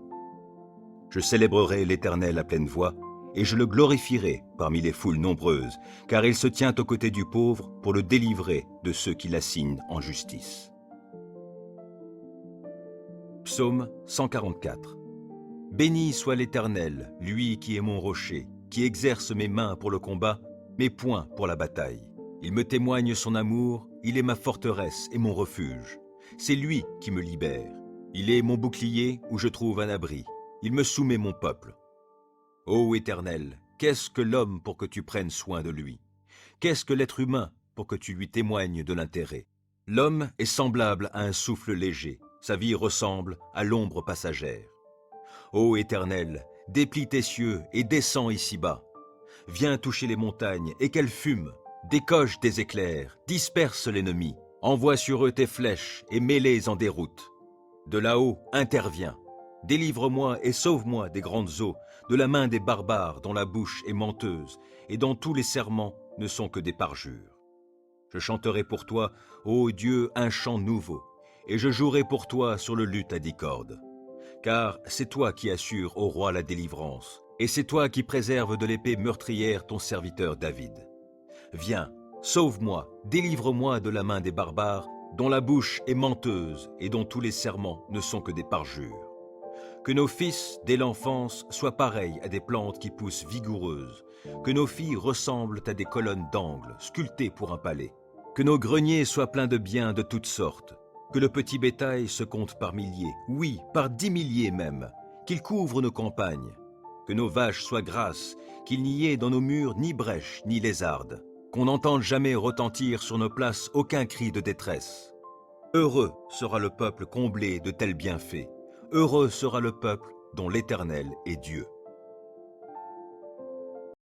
Je célébrerai l'Éternel à pleine voix, et je le glorifierai parmi les foules nombreuses, car il se tient aux côtés du pauvre pour le délivrer de ceux qui l'assignent en justice. Psaume 144. Béni soit l'Éternel, lui qui est mon rocher, qui exerce mes mains pour le combat, mes poings pour la bataille. Il me témoigne son amour, il est ma forteresse et mon refuge. C'est lui qui me libère. Il est mon bouclier où je trouve un abri. Il me soumet mon peuple. Ô Éternel, qu'est-ce que l'homme pour que tu prennes soin de lui? Qu'est-ce que l'être humain pour que tu lui témoignes de l'intérêt? L'homme est semblable à un souffle léger, sa vie ressemble à l'ombre passagère. Ô Éternel, déplie tes cieux et descends ici-bas. Viens toucher les montagnes et qu'elles fument. Décoche tes éclairs, disperse l'ennemi. Envoie sur eux tes flèches et mets-les en déroute. De là-haut, interviens. Délivre-moi et sauve-moi des grandes eaux, de la main des barbares dont la bouche est menteuse et dont tous les serments ne sont que des parjures. Je chanterai pour toi, ô Dieu, un chant nouveau, et je jouerai pour toi sur le luth à 10 cordes. Car c'est toi qui assures au roi la délivrance, et c'est toi qui préserves de l'épée meurtrière ton serviteur David. Viens, sauve-moi, délivre-moi de la main des barbares, dont la bouche est menteuse et dont tous les serments ne sont que des parjures. Que nos fils, dès l'enfance, soient pareils à des plantes qui poussent vigoureuses, que nos filles ressemblent à des colonnes d'angle, sculptées pour un palais, que nos greniers soient pleins de biens de toutes sortes, que le petit bétail se compte par milliers, oui, par 10 milliers même, qu'il couvre nos campagnes, que nos vaches soient grasses, qu'il n'y ait dans nos murs ni brèche ni lézarde, qu'on n'entende jamais retentir sur nos places aucun cri de détresse. Heureux sera le peuple comblé de tels bienfaits, heureux sera le peuple dont l'Éternel est Dieu.